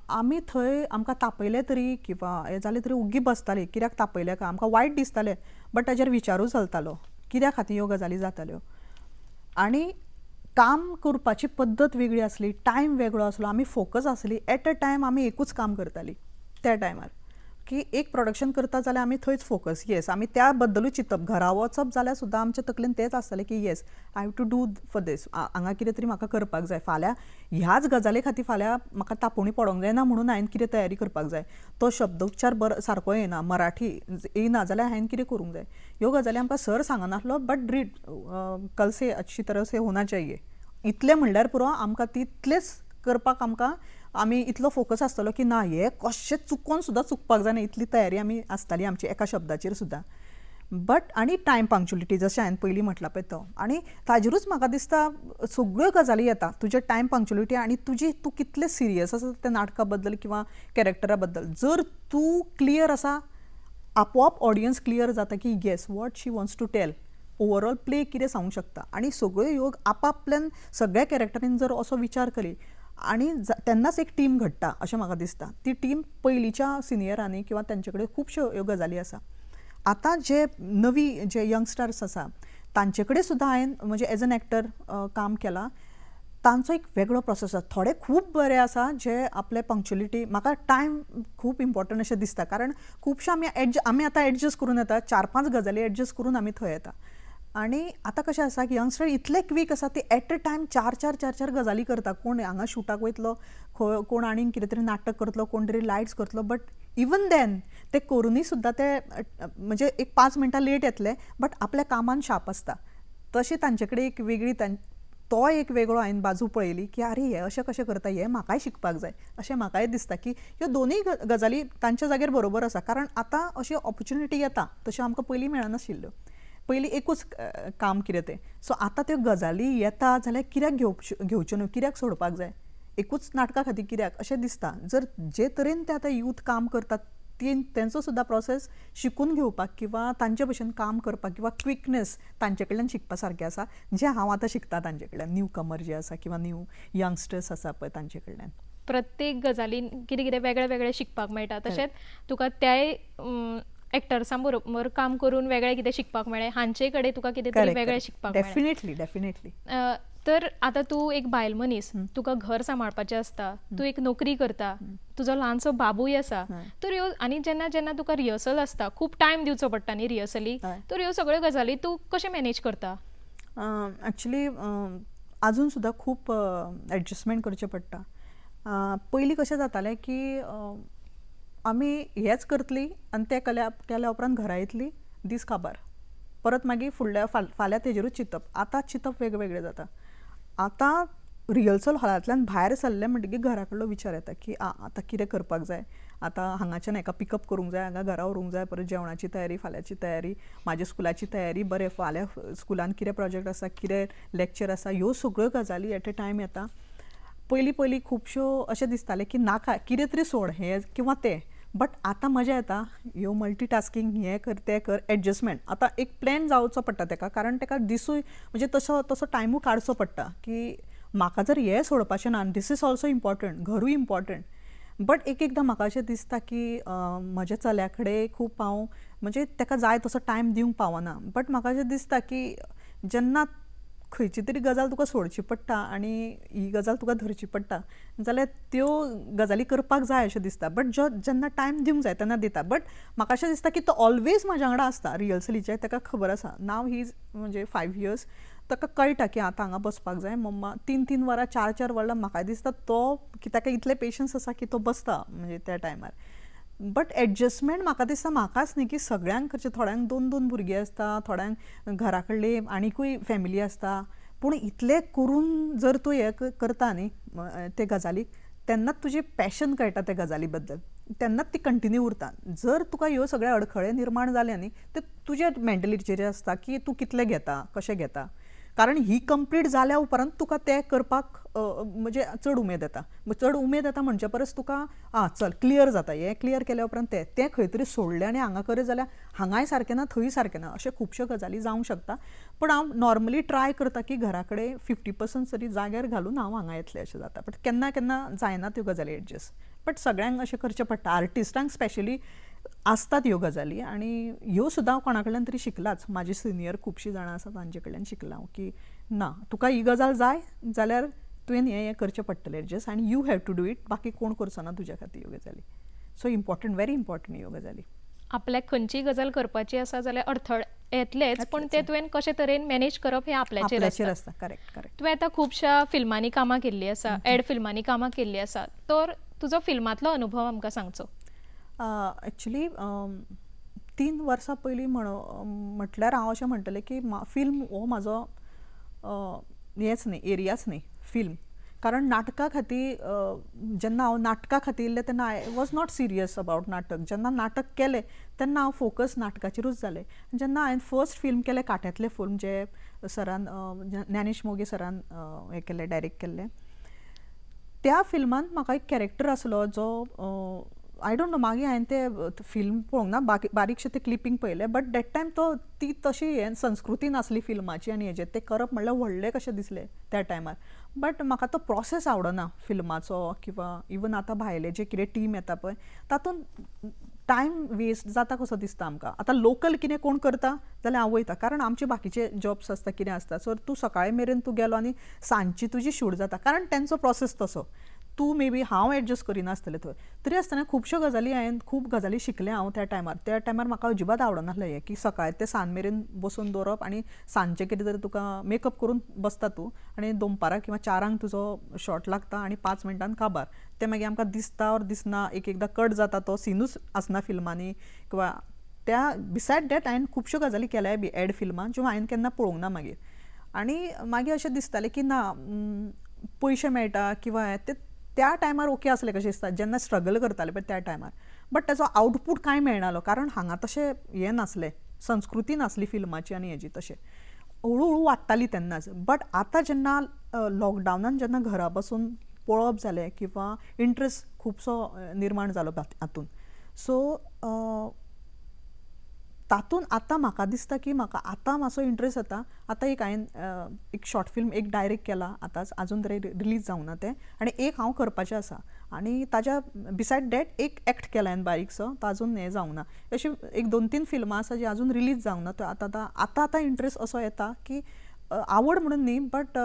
आमी थंय आमकां तापयलें तरी किंवा हें जालें तरी ओग्गी बसतालीं. कित्याक तापयलें काय आमकां वायट दिसतालें, बट ताजेर विचारूच चलतालो कित्या खातीर ह्यो गजाली जाताल्यो. आनी काम करपाची पद्दत वेगळी आसली, टायम वेगळो आसलो, आमी फोकस आसली. एट अ टायम आमी एकूच काम करतालीं त्या टायमार. की एक प्रोडक्शन करता जाल्यार आमी थंयच फोकस येस आमी त्या बद्दलूच चिंतप घरा वचप जाल्यार सुद्दां आमच्या तकलेन तेंच आसतलें की yes I have to do for this हांगा कितें तरी म्हाका करपाक जाय फाल्यां ह्याच गजाले खातीर फाल्यां म्हाका तापोवणी पडोंक जायना म्हणून हांवें कितें तयारी करपाक जाय तो शब्दोच्चार सारको येना मराठी येना जाल्यार हांवें कितें करूंक जाय ह्यो गजाली आमकां सर सांगनासलो बट रीड कल से अच्छी तरह से होना चाहिए इतलें म्हणल्यार पुरो आमकां तितलेंच करपाक आमकां आमी इतलो फोकस आसतलो की ना हे कशें चुकोन सुद्दां चुकपाक जायना इतली तयारी आमी आसताली आमची एका शब्दाचेर सुद्दां बट आनी टायम पंक्च्युलिटी जशें हांवें पयलीं म्हटलां पळय तो आनी ताजेरूच म्हाका दिसता सगळ्यो गजाली येता तुजे टायम पंक्च्युलिटी आनी तूं कितलें सिरियस आसा त्या नाटका बद्दल किंवा कॅरेक्टरा बद्दल जर तूं क्लियर आसा आपोआप ऑडियन्स क्लियर जाता की yes what she wants to tell overall play कितें सांगूंक शकता आनी सगळ्यो ह्यो आपापल्यान सगळ्या कॅरेक्टरीन जर असो विचार करी आनी तेन्नाच एक टीम घडटा अशें म्हाका दिसता ती टीम पयलींच्या सिनियरांनी किंवा तेंचे कडेन खुबश्यो ह्यो गजाली आसा आतां जे नवी जे यंगस्टर्स आसा तांचे कडेन सुद्दां हांवें म्हणजे एज एन एक्टर काम केलां तांचो एक वेगळो प्रोसेस आसा थोडे खूब बरे आसा जे आपले पंक्च्युलिटी म्हाका टायम खूब इम्पॉर्टंट अशें दिसता कारण खुबशे आमी आतां एडजस्ट करून येता 4-5 गजाली एडजस्ट करून आमी थंय येता आनी आतां कशें आसा की यंगस्टर इतले क्वीक आसा ते एट अ टायम 4 गजाली करता कोण हांगा शुटाक वयतलो कोण आनीक कितें तरी नाटक करतलो कोण तरी लायट्स करतलो बट इवन देन ते करूनय सुद्दां ते म्हणजे एक 5 मिनटां लेट येतले बट आपल्या कामान शार्प आसता तशी तांचे कडेन एक वेगळी तो एक वेगळो हांवें बाजू पळयली की अरे हे अशें कशें करता हे म्हाकाय शिकपाक जाय अशें म्हाकाय दिसता की ह्यो दोनूय गजाली तांच्या जाग्यार बरोबर आसा कारण आतां अशी ऑपॉर्च्युनिटी येता तश्यो आमकां पयलीं मेळनाशिल्ल्यो पयलीं एकूच काम कितें तें सो आतां त्यो गजाली येता जाल्यार कित्याक घेवच्यो न्हू कित्याक सोडपाक जाय एकूच नाटका खातीर कित्याक अशें दिसता जर जे तरेन ते आतां यूथ काम करतात तेंचो सुद्दां प्रोसेस शिकून घेवपाक किंवा तांचे भशेन काम करपाक किंवा क्विकनेस तांचे कडल्यान शिकपा सारकें आसा जें हांव आतां शिकता तांचे कडल्यान न्यू कमर जे आसा किंवा न्यू यंगस्टर्स आसा पळय तांचे कडल्यान प्रत्येक गजालीन कितें कितें वेगळें वेगळें शिकपाक मेळटा तशेंच तुका त्याय एक्टर्सां बरोबर काम करून वेगळें कितें शिकपाक मेळ्ळें हांचे कडेन तुका कितें तरी वेगळें शिकपाक मेळ्ळें डेफिनेटली तर आतां तूं एक बायल मनीस तुका घर सांबाळपाचें आसता तूं एक नोकरी करता तुजो ल्हानसो बाबूय आसा तर ह्यो आनी जेन्ना जेन्ना तुका रिहर्सल आसता खूब टायम दिवचो पडटा न्ही रिहर्सलीक तर ह्यो सगळ्यो गजाली तूं कशें मॅनेज करता एक्चुली अजून सुद्दां खूब एडजस्टमेंट करचें पडटा पयलीं कशें जातालें की आमी हेंच करतलीं आनी तें केल्या उपरांत घरा येतलीं दीस काबार परत मागीर फुडल्या फाल्यां तेजेरूच चिंतप आतां चिंतप वेगवेगळें जाता आतां रिहर्सल हॉलांतल्यान भायर सरलें म्हणटकीर घरा कडलो विचार येता की आतां कितें करपाक जाय आतां हांगाच्यान हाका पिकअप करूंक जाय हांगा घरा व्हरूंक जाय परत जेवणाची तयारी फाल्यांची तयारी म्हाज्या स्कुलाची तयारी बरें फाल्यां स्कुलान कितें प्रोजेक्ट आसा कितें लेक्चर आसा ह्यो सगळ्यो गजाली एट अ टायम येता पयलीं खुबश्यो अशें दिसतालें की नाका कितें तरी सोड हें किंवा तें बट आतां मजा येता ह्यो मल्टीटास्कींग हें कर तें कर एडजस्टमेंट आतां एक प्लॅन जावचो पडटा ताका कारण ताका दिसूय म्हणजे तसो टायमूय काडचो पडटा की म्हाका जर हें सोडपाचें ना दीस इज ऑल्सो इम्पॉर्टंट घरूय इम्पॉर्टंट बट एकदां म्हाका अशें दिसता की म्हज्या चल्या कडेन खूब हांव म्हणजे ताका जाय तसो टायम दिवंक पावना बट म्हाका अशें दिसता की जेन्ना खंयची तरी गजाल तुका सोडची पडटा आनी ही गजाल तुका धरची पडटा जाल्यार त्यो गजाली करपाक जाय अशें दिसता बट जेन्ना टायम दिवंक जाय तेन्ना दिता बट म्हाका अशें दिसता की तो ऑलवेज म्हाज्या वांगडा आसता रिहर्सलीचे ताका खबर आसा नाव ही म्हणजे 5 years ताका कळटा की आतां हांगा बसपाक जाय मम्मा 3 वरां 4 वरां म्हाका दिसता तो की ताका इतले पेशन्स आसा की तो बसता म्हणजे त्या टायमार बट एडजस्टमेंट म्हाका दिसता म्हाकाच न्ही की सगळ्यांक करचें थोड्यांक 2 भुरगीं आसता थोड्यांक घरा कडली आनीकूय फॅमिली आसता पूण इतलें करून जर तूं हें करता न्ही ते गजालीक तेन्नाच तुजी पॅशन कळटा त्या गजाली बद्दल तेन्नाच ती कंटिन्यू उरता जर तुका ह्यो सगळे अडखळे निर्माण जाले न्ही ते तुज्या मेंटलिटीचेर आसता की तूं कितलें घेता कशें घेता कारण ही कंप्लीट जाल्या उपरांत तुका तें करपाक म्हणजे चड उमेद येता म्हणचे परस तुका चल क्लियर जाता हें क्लियर केल्या उपरांत तें खंय तरी सोडलें आनी हांगा करें जाल्यार हांगाय सारकें ना थंय सारकें ना अशें खुबश्यो गजाली जावंक शकता पूण हांव नॉर्मली ट्राय करता की घरा कडेन 50% तरी जाग्यार घालून हांव हांगा येतलें अशें जाता बट केन्ना केन्ना जायना त्यो गजाली एडजस्ट बट सगळ्यांक अशें करचें पडटा आर्टिस्टांक स्पेशली आसतात ह्यो गजाली आनी ह्यो सुद्दां हांव कोणा कडल्यान तरी शिकलाच म्हाजी सिनियर खुबशीं जाणां आसात तांचे कडल्यान शिकलां हांव की ना तुका ही गजाल जाय जाल्यार तुवें हें करचें पडटलें एडजस्ट आनी you have to do it बाकी कोण करचो ना तुज्या खातीर ह्यो गजाली सो इम्पॉर्टंट, व्हेरी इम्पॉर्टंट ह्यो गजाली. आपल्याक खंयची गजाल करपाची आसा जाल्यार अडथळे येतलेच, पण ते तुवें कशे तरेन मॅनेज करप हें आपल्याचेर आपल्याचेर आसता. आसता. Correct correct. तुवें आतां खुबश्या फिल्मांनी कामां केल्लीं आसा, एड फिल्मांनी कामां केल्लीं आसा, तर तुजो फिल्मांतलो अनुभव आमकां सांगचो. एक्चुली 3 वर्सां पयलीं म्हटल्यार हांव अशें म्हणटलें की फिल्म हो म्हाजो हेच न्ही, एरियाच न्ही फिल्म. कारण नाटका खातीर जेन्ना हांव नाटका खातीर येयल्लें तेन्ना I was not serious about नाटक. जेन्ना नाटक केलें तेन्ना हांव फोकस नाटकाचेरूच जालें. जेन्ना हांवें फर्स्ट फिल्म केलें काट्यांतलें फिल्म, जे सरान ज्ञानेश मोगे सरान हें केल्लें, डायरेक्ट केल्लें, त्या फिल्मान म्हाका एक कॅरेक्टर आसलो जो आय डोंट नो, मागीर हांवें तें फिल्म पळोवंक ना, बारीकशें तें क्लिपींग पळयलें, बट दॅट टायम ती तशी हें संस्कृती नासली फिल्माची आनी हेजें तें करप म्हणल्यार व्हडलें कशें दिसलें त्या टायमार. बट म्हाका तो प्रोसेस आवडना फिल्माचो, किंवा इवन आतां भायले जे कितें टीम येता पळय तातूंत टायम वेस्ट जाता कसो दिसता आमकां. आतां लोकल कितें कोण करता जाल्यार हांव वयता, कारण आमचे बाकीचे जॉब्स आसता, कितें आसता. सो तूं सकाळी मेरेन तूं गेलो आनी सांजची तुजी शूट जाता, कारण तेंचो प्रोसेस तसो. तूं मे बी हांव एडजस्ट करिनासतलें थंय. तरी आसतना खुबश्यो गजाली हांवें खूब गजाली शिकलें हांव त्या टायमार म्हाका अजिबात आवडनासलें हें, की सकाळी ते सांज मेरेन बसून दवरप आनी सांजचें कितें तरी तुका मेकअप करून बसता तूं आनी 2 किंवा 4 तुजो शॉट लागता आनी 5 मिनटान काबार. ते मागीर आमकां दिसता ऑर दिसना, एकदां कट जाता, तो सिनूच आसना फिल्मांनी. किंवा त्या बिसायड दॅट हांवें खुबश्यो गजाली केल्याय बी एड फिल्मान, ज्यो हांवें केन्ना पळोवंक ना मागीर. आनी मागीर अशें दिसतालें की ना, पयशे मेळटा किंवा ते त्या टायमार ओके आसलें कशें दिसता, जेन्ना स्ट्रगल करताले पळय त्या टायमार. बट ताचो आउटपूट कांय मेळनालो, कारण हांगा तशें हें नासलें, संस्कृती नासली फिल्माची आनी हेजी तशें. हळू वाडटाली तेन्नाच. बट आतां जेन्ना लॉकडावनान जेन्ना घरा बसून पळोवप जालें, किंवा इंट्रस्ट खुबसो निर्माण जालो हातूंत, सो तातूंत आतां म्हाका दिसता की म्हाका आतां मातसो इंट्रस्ट येता. आतां हांवें एक शॉर्ट फिल्म एक डायरेक्ट केला आतांच, आजून तरी रिलीज जावंक ना तें, आनी एक हांव करपाचें आसा. आनी ताज्या बिसायड दॅट एक एक्ट केला हांवें बारीकसो, तो आजून हें जावंक ना. अशी एक 2-3 फिल्मां आसा जी आजून रिलीज जावंक ना. तो आतां इंट्रस्ट असो येता की आवड म्हणून न्ही, बट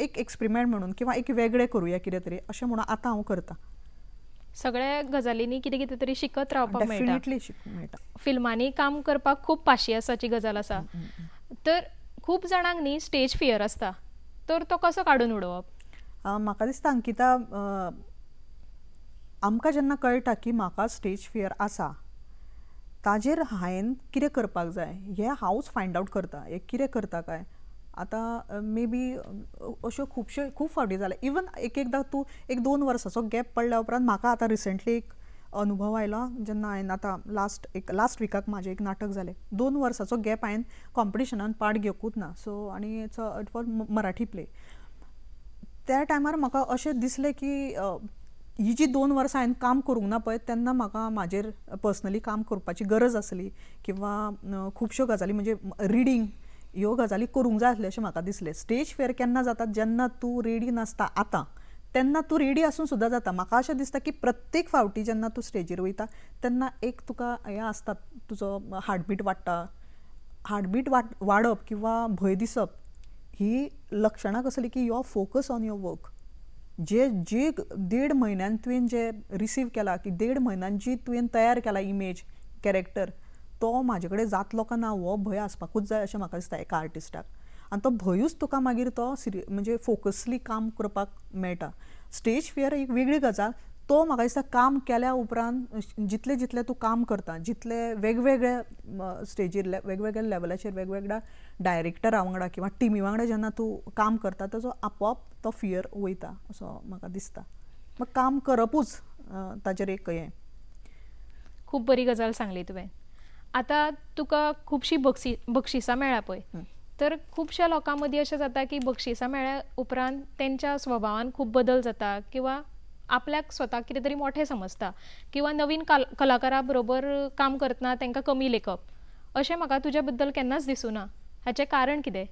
एक एक्सपेरिमेंट म्हणून, किंवा एक वेगळें करूया कितें तरी अशें म्हणून आतां हांव करतां. सगळ्या गजालींनी कितें कितें तरी शिकत रावपाक मेळटा. डेफिनेटली शिकूंक मेळटा. फिल्मांनी काम करपाक खूब पाशियेसाची गजाल आसा. तर खूब जाणांक न्ही स्टेज फियर आसता, तर तो कसो काडून उडोवप? म्हाका दिसता अंकिता, आमकां जेन्ना कळटा की म्हाका स्टेज फियर आसा, ताजेर हांवें कितें करपाक जाय हें हांवूच फायंड आवट करता. हें कितें करता काय. आतां मे बी अश्यो खूब फावटी जाल्या. इवन एकदां तूं 1-2 वर्साचो गॅप पडल्या उपरांत म्हाका आतां रिसंटली एक अनुभव आयलो, जेन्ना हांवें आतां लास्ट विकाक म्हाजें एक नाटक जालें. 2 वर्साचो गॅप हांवें कॉम्पिटिशनान पार्ट घेवंकूच ना. सो आनी इट वॉज मराठी प्ले. त्या टायमार म्हाका अशें दिसलें की ही जी 2 वर्सां हांवें काम करूंक ना पळय, तेन्ना म्हाका म्हाजेर पर्सनली काम करपाची गरज आसली, किंवा खुबश्यो गजाली म्हणजे रिडींग ह्यो गजाली करूंक जाय आसल्यो अशें म्हाका दिसलें. स्टेज फेर केन्ना जाता, जेन्ना तूं रेडी नासता आतां, तेन्ना तूं रेडी आसून सुद्दां जाता. म्हाका अशें दिसता की प्रत्येक फावटी जेन्ना तूं स्टेजीर वयता तेन्ना एक तुका हें आसता, तुजो हार्टबीट वाडटा. हार्टबीट वाडप किंवा भंय दिसप ही लक्षणां कसली की you are focus on your work. जे 1.5 म्हयन्यान तुवें जे रिसीव केला, की 1.5 म्हयन्यान जी तुवें तयार केला इमेज, कॅरेक्टर, तो म्हाजे कडेन जातलो का ना हो भंय आसपाकूच जाय अशें म्हाका दिसता एका आर्टिस्टाक. आनी तो भंयूच तुका मागीर तो म्हणजे फोकसली काम करपाक मेळटा. स्टेज फियर एक वेगळी गजाल. तो म्हाका दिसता काम केल्या उपरांत जितलें तूं काम करता, जितले वेगवेगळ्या स्टेजीर, वेगवेगळ्या लेवलाचेर, वेगवेगळ्या डायरेक्टरा वांगडा किंवा टिमी वांगडा जेन्ना तूं काम करता, ताजो आपोआप तो फियर वयता असो म्हाका दिसता. मग काम करपूच ताजेर एक हें. खूब बरी गजाल सांगली तुवें. आतां तुका खुबशीं बक्षिसां मेळ्ळा पळय, तर खुबश्या लोकां मदीं अशें जाता की बक्षिसां मेळ्ळ्या उपरांत तेंच्या स्वभावान खूब बदल जाता, किंवा आपल्याक स्वताक कितें तरी मोठें समजता, किंवा नवीन कलाकारा बरोबर काम करतना तांकां कमी लेखप, अशें म्हाका तुज्या बद्दल केन्नाच दिसूं ना. हाचें कारण कितें?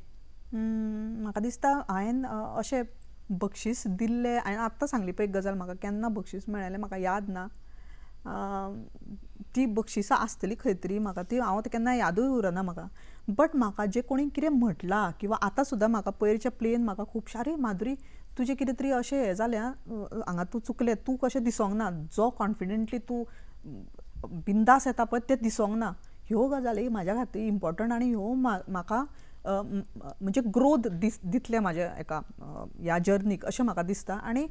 म्हाका दिसता हांवें अशें बक्षीस दिल्लें, हांवें आत्तां सांगली पळय एक गजाल, म्हाका केन्ना बक्षीस मेळ्ळें म्हाका याद ना. ती बक्षिसां आसतली खंय तरी, म्हाका ती हांव केन्ना यादूय उरना म्हाका. बट म्हाका जे कोणी कितें म्हटलां, किंवा आतां सुद्दां म्हाका पयरच्या प्लेन म्हाका खुबशे अरे माधुरी तुजें कितें तरी अशें हें जालें, हांगा तूं चुकलें, तूं कशें दिसोंक ना, जो कॉन्फिडेंटली तूं बिंदास येता पळय तें दिसोंक ना. ह्यो गजाली म्हाज्या खातीर इम्पॉर्टंट आनी ह्यो म्हाका म्हणजे ग्रोथ दितले म्हाज्या एका ह्या जर्नीक अशें म्हाका दिसता. आनी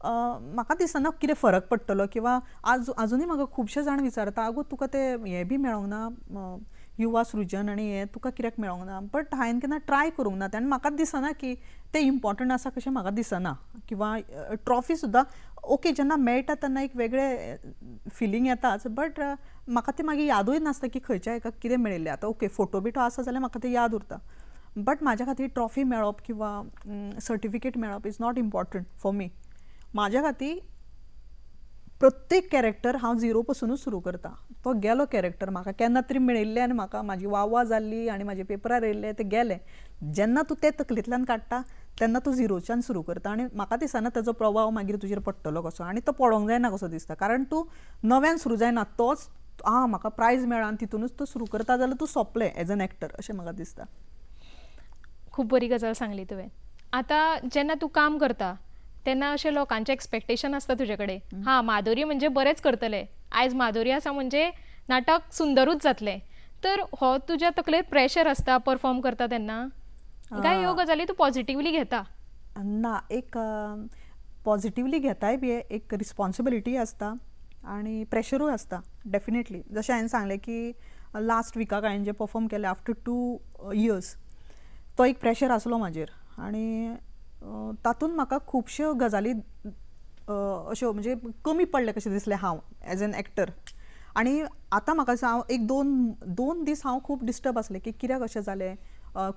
म्हाका दिसना कितें फरक पडटलो किंवा आजुनूय म्हाका खुबशे जाण विचारता आगो तुका तें हें बी मेळोंक ना युवा सृजन आनी हें तुका कित्याक मेळोंक ना. बट हांवें केन्ना ट्राय करूंक ना तें आनी म्हाका दिसना की तें इम्पॉर्टंट आसा कशें म्हाका दिसना. किंवा ट्रॉफी सुद्दां ओके जेन्ना मेळटा तेन्ना एक वेगळें फिलींग येताच. बट म्हाका तें मागीर यादूय नासता की खंयच्या हाका कितें मेळिल्लें. आतां ओके फोटो बिटो आसा जाल्यार म्हाका तें याद उरता. बट म्हाज्या खातीर ट्रॉफी मेळप किंवा सर्टिफिकेट मेळप is not important for me. म्हाज्या खातीर प्रत्येक कॅरेक्टर हांव झिरो पसूनच सुरू करता. तो गेलो कॅरेक्टर म्हाका केन्ना तरी मेळिल्लें आनी म्हाका म्हाजी वाह जाल्ली आनी म्हाजे पेपरार येयल्ले तें गेलें. जेन्ना तूं तें तकलेंतल्यान काडटा तेन्ना तूं झिरोच्यान सुरू करता. आनी म्हाका दिसना ताजो प्रभाव मागीर तुजेर पडटलो कसो. आनी तो पडोंक जायना कसो दिसता. कारण तूं नव्यान सुरू जायना. तोच म्हाका प्रायज मेळ्ळा आनी तितूनच तूं सुरू करता जाल्यार तूं सोंपलें एज एन एक्टर अशें म्हाका दिसता. खूब बरी गजाल सांगली तुवें. आतां जेन्ना तूं काम करता तेन्ना अशें लोकांचें एक्सपेक्टेशन आसता तुजे कडेन. माधुरी म्हणजे बरेंच करतले, आयज माधुरी आसा म्हणजे नाटक सुंदरूच जातलें. तर हो तुज्या तकलेर प्रेशर आसता परफॉर्म करता तेन्ना काय ह्यो गजाली तूं पॉझिटिव्हली घेता? ना, एक पॉझिटिव्हली घेताय बी एक रिस्पॉन्सिबिलिटी आसता आनी प्रेशरूय आसता डेफिनेटली. जशें हांवें सांगलें की लास्ट विकाक हांवें जें परफॉर्म केलें आफ्टर 2 years तो एक प्रेशर आसलो म्हाजेर. आनी तातूंत म्हाका खुबश्यो गजाली अश्यो म्हणजे कमी पडले कशें दिसलें हांव एज एन एक्टर. आनी आतां म्हाका हांव एक दोन दीस हांव खूब डिस्टर्ब आसलें की कित्याक अशें जालें.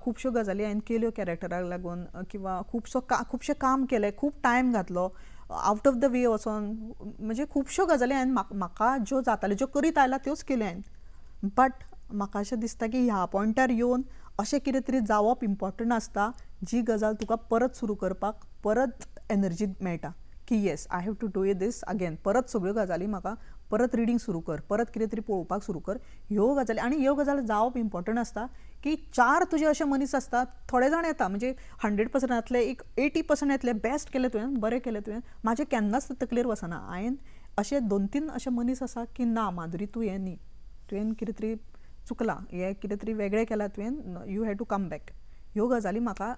खुबश्यो गजाली हांवें केल्यो कॅरेक्टराक लागून किंवा खुबशें काम केलें, खूब टायम घातलो आवट ऑफ द वे वचोन. म्हणजे खुबश्यो गजाली हांवें म्हाका ज्यो जाताल्यो ज्यो करीत आयला त्योच केल्यो हांवें. बट म्हाका अशें दिसता की ह्या पॉयंटार येवन अशें कितें तरी जावप इम्पॉर्टंट आसता जी गजाल तुका परत सुरू करपाक परत एनर्जी मेळटा की yes I have to do this again. परत सगळ्यो गजाली म्हाका परत रिडींग सुरू कर, परत कितें तरी पळोवपाक सुरू कर. ह्यो गजाली आनी ह्यो गजाली जावप इम्पॉर्टंट आसता की 4 तुजे अशे मनीस आसतात. थोडे जाण येता म्हणजे 100% येतले, एक 80% येतले. बेस्ट केलें तुवें, बरें केलें तुवें, म्हाजें केन्नाच तकलेर वचना. हांवें अशे 2-3 अशे मनीस आसा की ना माधुरी तूं हें न्ही, तुवें कितें तरी चुकलां, हें कितें तरी वेगळें केलां तुवें, you have to come back. ह्यो गजाली म्हाका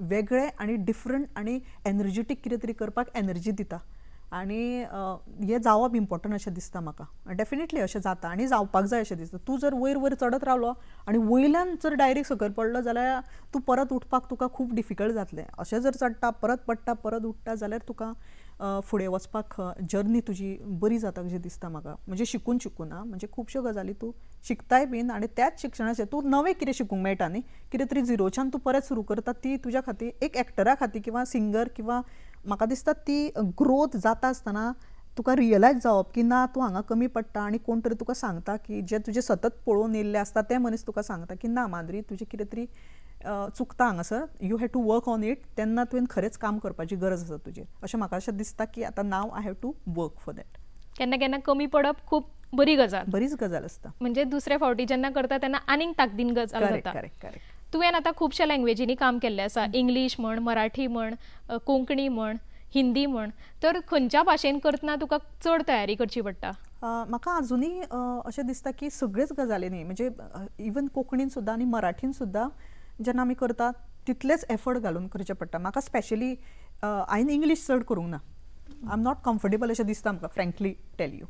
वेगळे आनी डिफरंट आनी एनर्जेटीक कितें तरी करपाक एनर्जी दिता. आनी हें जावप इम्पॉर्टंट अशें दिसता म्हाका. डेफिनेटली अशें जाता आनी जावपाक जाय अशें दिसता. तूं जर वयर चडत रावलो आनी वयल्यान जर डायरेक्ट सकयल पडलो जाल्यार तूं परत उठपाक तुका खूब डिफिकल्ट जातलें. अशें जर चडटा परत पडटा परत उठटा जाल्यार तुका फुडें वचपाक जर्नी तुजी बरी जाता कशें दिसता म्हाका. म्हणजे शिकून म्हणजे खुबश्यो गजाली तूं शिकताय बीन आनी त्याच शिक्षणाचेर तूं नवें कितें शिकूंक मेळटा न्ही. कितें तरी झिरोच्यान तूं परत सुरू करता ती तुज्या खातीर एक एक्टरा खातीर किंवा सिंगर किंवा म्हाका दिसता ती ग्रोथ जाता आसतना तुका रियलायज जावप की ना तूं हांगा कमी पडटा आनी कोण तरी तुका सांगता की जे तुजें सतत पळोवन येयल्ले आसता ते मनीस तुका सांगता की ना माधुरी तुजें कितें तरी चुकता हांगासर, you have to work on it. तेन्ना तुवें खरेंच काम करपाची गरज आसा तुजेर. अशें म्हाका अशें दिसता की आतां now I have to work for that. केन्ना केन्ना कमी पडप खूब बरी गजाल, बरीच गजाल आसता. म्हणजे दुसऱ्या फावटी जेन्ना करता तेन्ना आनीक ताकदीन गजाल करेक्ट जाता. Correct correct. तुवें आतां खुबश्या लँग्वेजींनी काम केल्लें आसा, इंग्लीश म्हण, मराठी म्हण, कोंकणी म्हण, हिंदी म्हण. तर खंयच्या भाशेन करतना तुका चड तयारी करची पडटा? म्हाका अजुनूय अशें दिसता की सगळ्योच गजालींनी म्हणजे इवन कोंकणीन सुद्दां आनी मराठीन सुद्दां जेन्ना आमी करता तितलेच एफर्ट घालून करचें पडटा. म्हाका स्पेशली हांवें इंग्लीश चड करूंक ना. आय एम नॉट कम्फर्टेबल अशें दिसता म्हाका frankly tell you.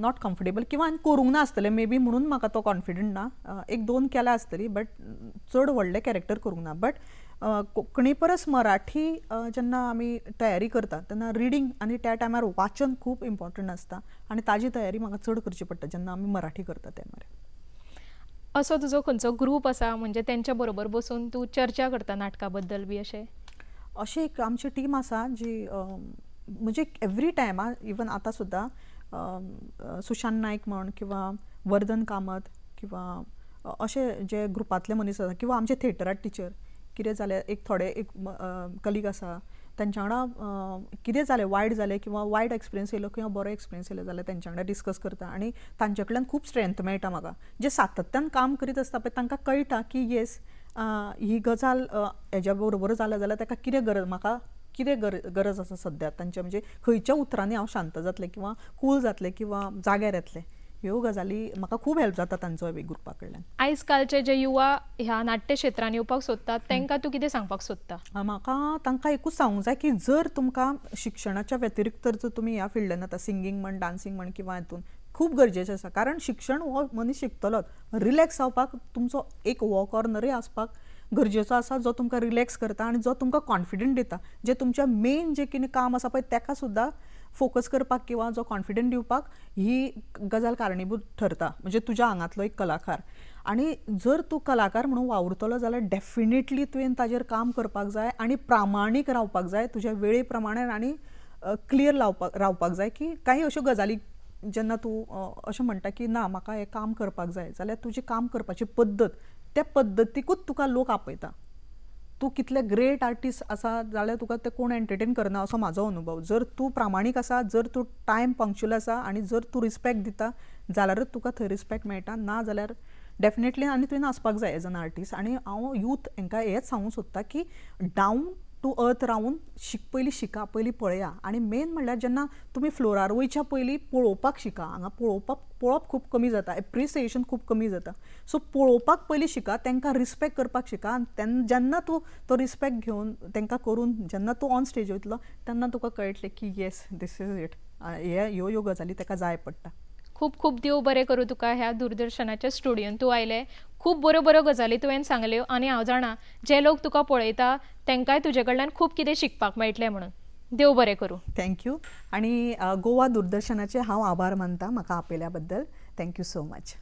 Not comfortable किंवा हांवें करूंक ना आसतलें मे बी म्हणून म्हाका तो कॉन्फिडंट ना. 1-2 केल्या आसतली बट चड व्हडलें कॅरेक्टर करूंक ना. बट कोंकणी परस मराठी जेन्ना आमी तयारी करता तेन्ना रिडींग आनी त्या टायमार वाचन खूब इम्पॉर्टंट आसता आनी ताजी तयारी म्हाका चड करची पडटा जेन्ना आमी मराठी करता तेन्ना. असो तुजो खंयचो ग्रूप आसा म्हणजे तेंच्या बरोबर बसून तूं चर्चा करता नाटका बद्दल बी अशें? अशी एक आमची टीम आसा जी म्हणजे एवरी टायम इवन आतां सुद्दां सुशांत नायक म्हण किंवा वर्धन कामत किंवा अशे जे ग्रुपांतले मनीस आसा किंवा आमचे थिएटरांत टिचर कितें जालें एक थोडे एक कलीग आसा तेंच्या वांगडा कितें जालें वायट जालें किंवा वायट एक्सपिरियन्स येयलो किंवा बरो एक्सपिरियन्स येयलो जाल्यार तेंच्या वांगडा डिस्कस करता आनी तांचे कडल्यान खूब स्ट्रेंथ मेळटा म्हाका. जे सातत्यान काम करीत आसता पळय तांकां कळटा की येस ही गजाल हेज्या बरोबर जाल्या जाल्यार ताका कितें गरज म्हाका कितें गरज आसा सद्या तांचे म्हणजे खंयच्या उतरांनी हांव शांत जातलें किंवा कूल जातलें किंवा जाग्यार येतलें, ह्यो गजाली म्हाका खूब हेल्प जाता तांचो ग्रुपा कडल्यान. आयज कालचे जे युवा ह्या नाट्य क्षेत्रांत येवपाक सोदतात तांकां तूं कितें सांगपाक सोदता? म्हाका तांकां एकूच सांगूंक जाय की जर तुमकां शिक्षणाच्या व्यतिरिक्त जर तुमी ह्या फिल्डान आतां सिंगींग म्हण, डान्सींग म्हण किंवा हातून खूब गरजेचें आसा. कारण शिक्षण हो मनीस शिकतलोच, रिलॅक्स जावपाक तुमचो एक हो कॉर्नरय आसपाक गरजेचो आसा जो तुमकां रिलॅक्स करता आनी जो तुमकां कॉन्फिडंट दिता. जे तुमच्या मेन जे कितें काम आसा पळय ताका सुद्दां फोकस करपाक किंवा जो कॉन्फिडंट दिवपाक ही गजाल कारणीभूत ठरता, म्हणजे तुज्या आंगांतलो एक कलाकार. आनी जर तूं कलाकार म्हणून वावुरतलो जाल्यार डेफिनेटली तुवें ताजेर काम करपाक जाय आनी प्रामाणीक रावपाक जाय तुज्या वेळे प्रमाणे आनी क्लियर रावपाक जाय की कांय अश्यो गजाली जेन्ना तूं अशें म्हणटा की ना म्हाका हें काम करपाक जाय जाल्यार तुजें काम करपाची पद्दत त्या पद्दतीकूच तुका लोक आपयता. तूं कितले ग्रेट आर्टिस्ट आसा जाल्यार तुका ते कोण एंटरटेन करना असो म्हाजो अनुभव. जर तूं प्रामाणीक आसा, जर तूं टायम पंक्च्युअल आसा आनी जर तूं रिस्पेक्ट दिता जाल्यारच तुका थंय रिस्पेक्ट मेळटा, ना जाल्यार डेफिनेटली आनी तुवें आसपाक जाय एज एन आर्टिस्ट. आनी हांव यूथ हांकां हेंच सांगूंक सोदता की डावन टू अर्थ रावून पयलीं शिका, पयलीं पळया. आनी मेन म्हणल्यार जेन्ना तुमी फ्लोरार वयच्या पयलीं पळोवपाक शिका. हांगा पळोवप खूब कमी जाता, एप्रिसिएशन खूब कमी जाता. सो पळोवपाक पयलीं शिका, तांकां रिस्पेक्ट करपाक शिका. आनी जेन्ना तूं तो रिस्पेक्ट घेवन तांकां करून जेन्ना तूं ऑन स्टेज वयतलो तेन्ना तुका कळटलें की येस दीस इज इट. ह्यो गजाली ताका जाय पडटा. खूब खूब देव बरें करूं तुका ह्या दूरदर्शनाच्या स्टुडियोन तूं आयलें. खूब बऱ्यो गजाली तुवें सांगल्यो आनी हांव जाणा जे लोक तुका पळयता तांकांय तुजे कडल्यान खूब कितें शिकपाक मेळटलें म्हणून. देव बरें करूं. थँक्यू. आनी गोवा दूरदर्शनाचे हांव आभार मानता म्हाका आपयल्या बद्दल. Thank you so much.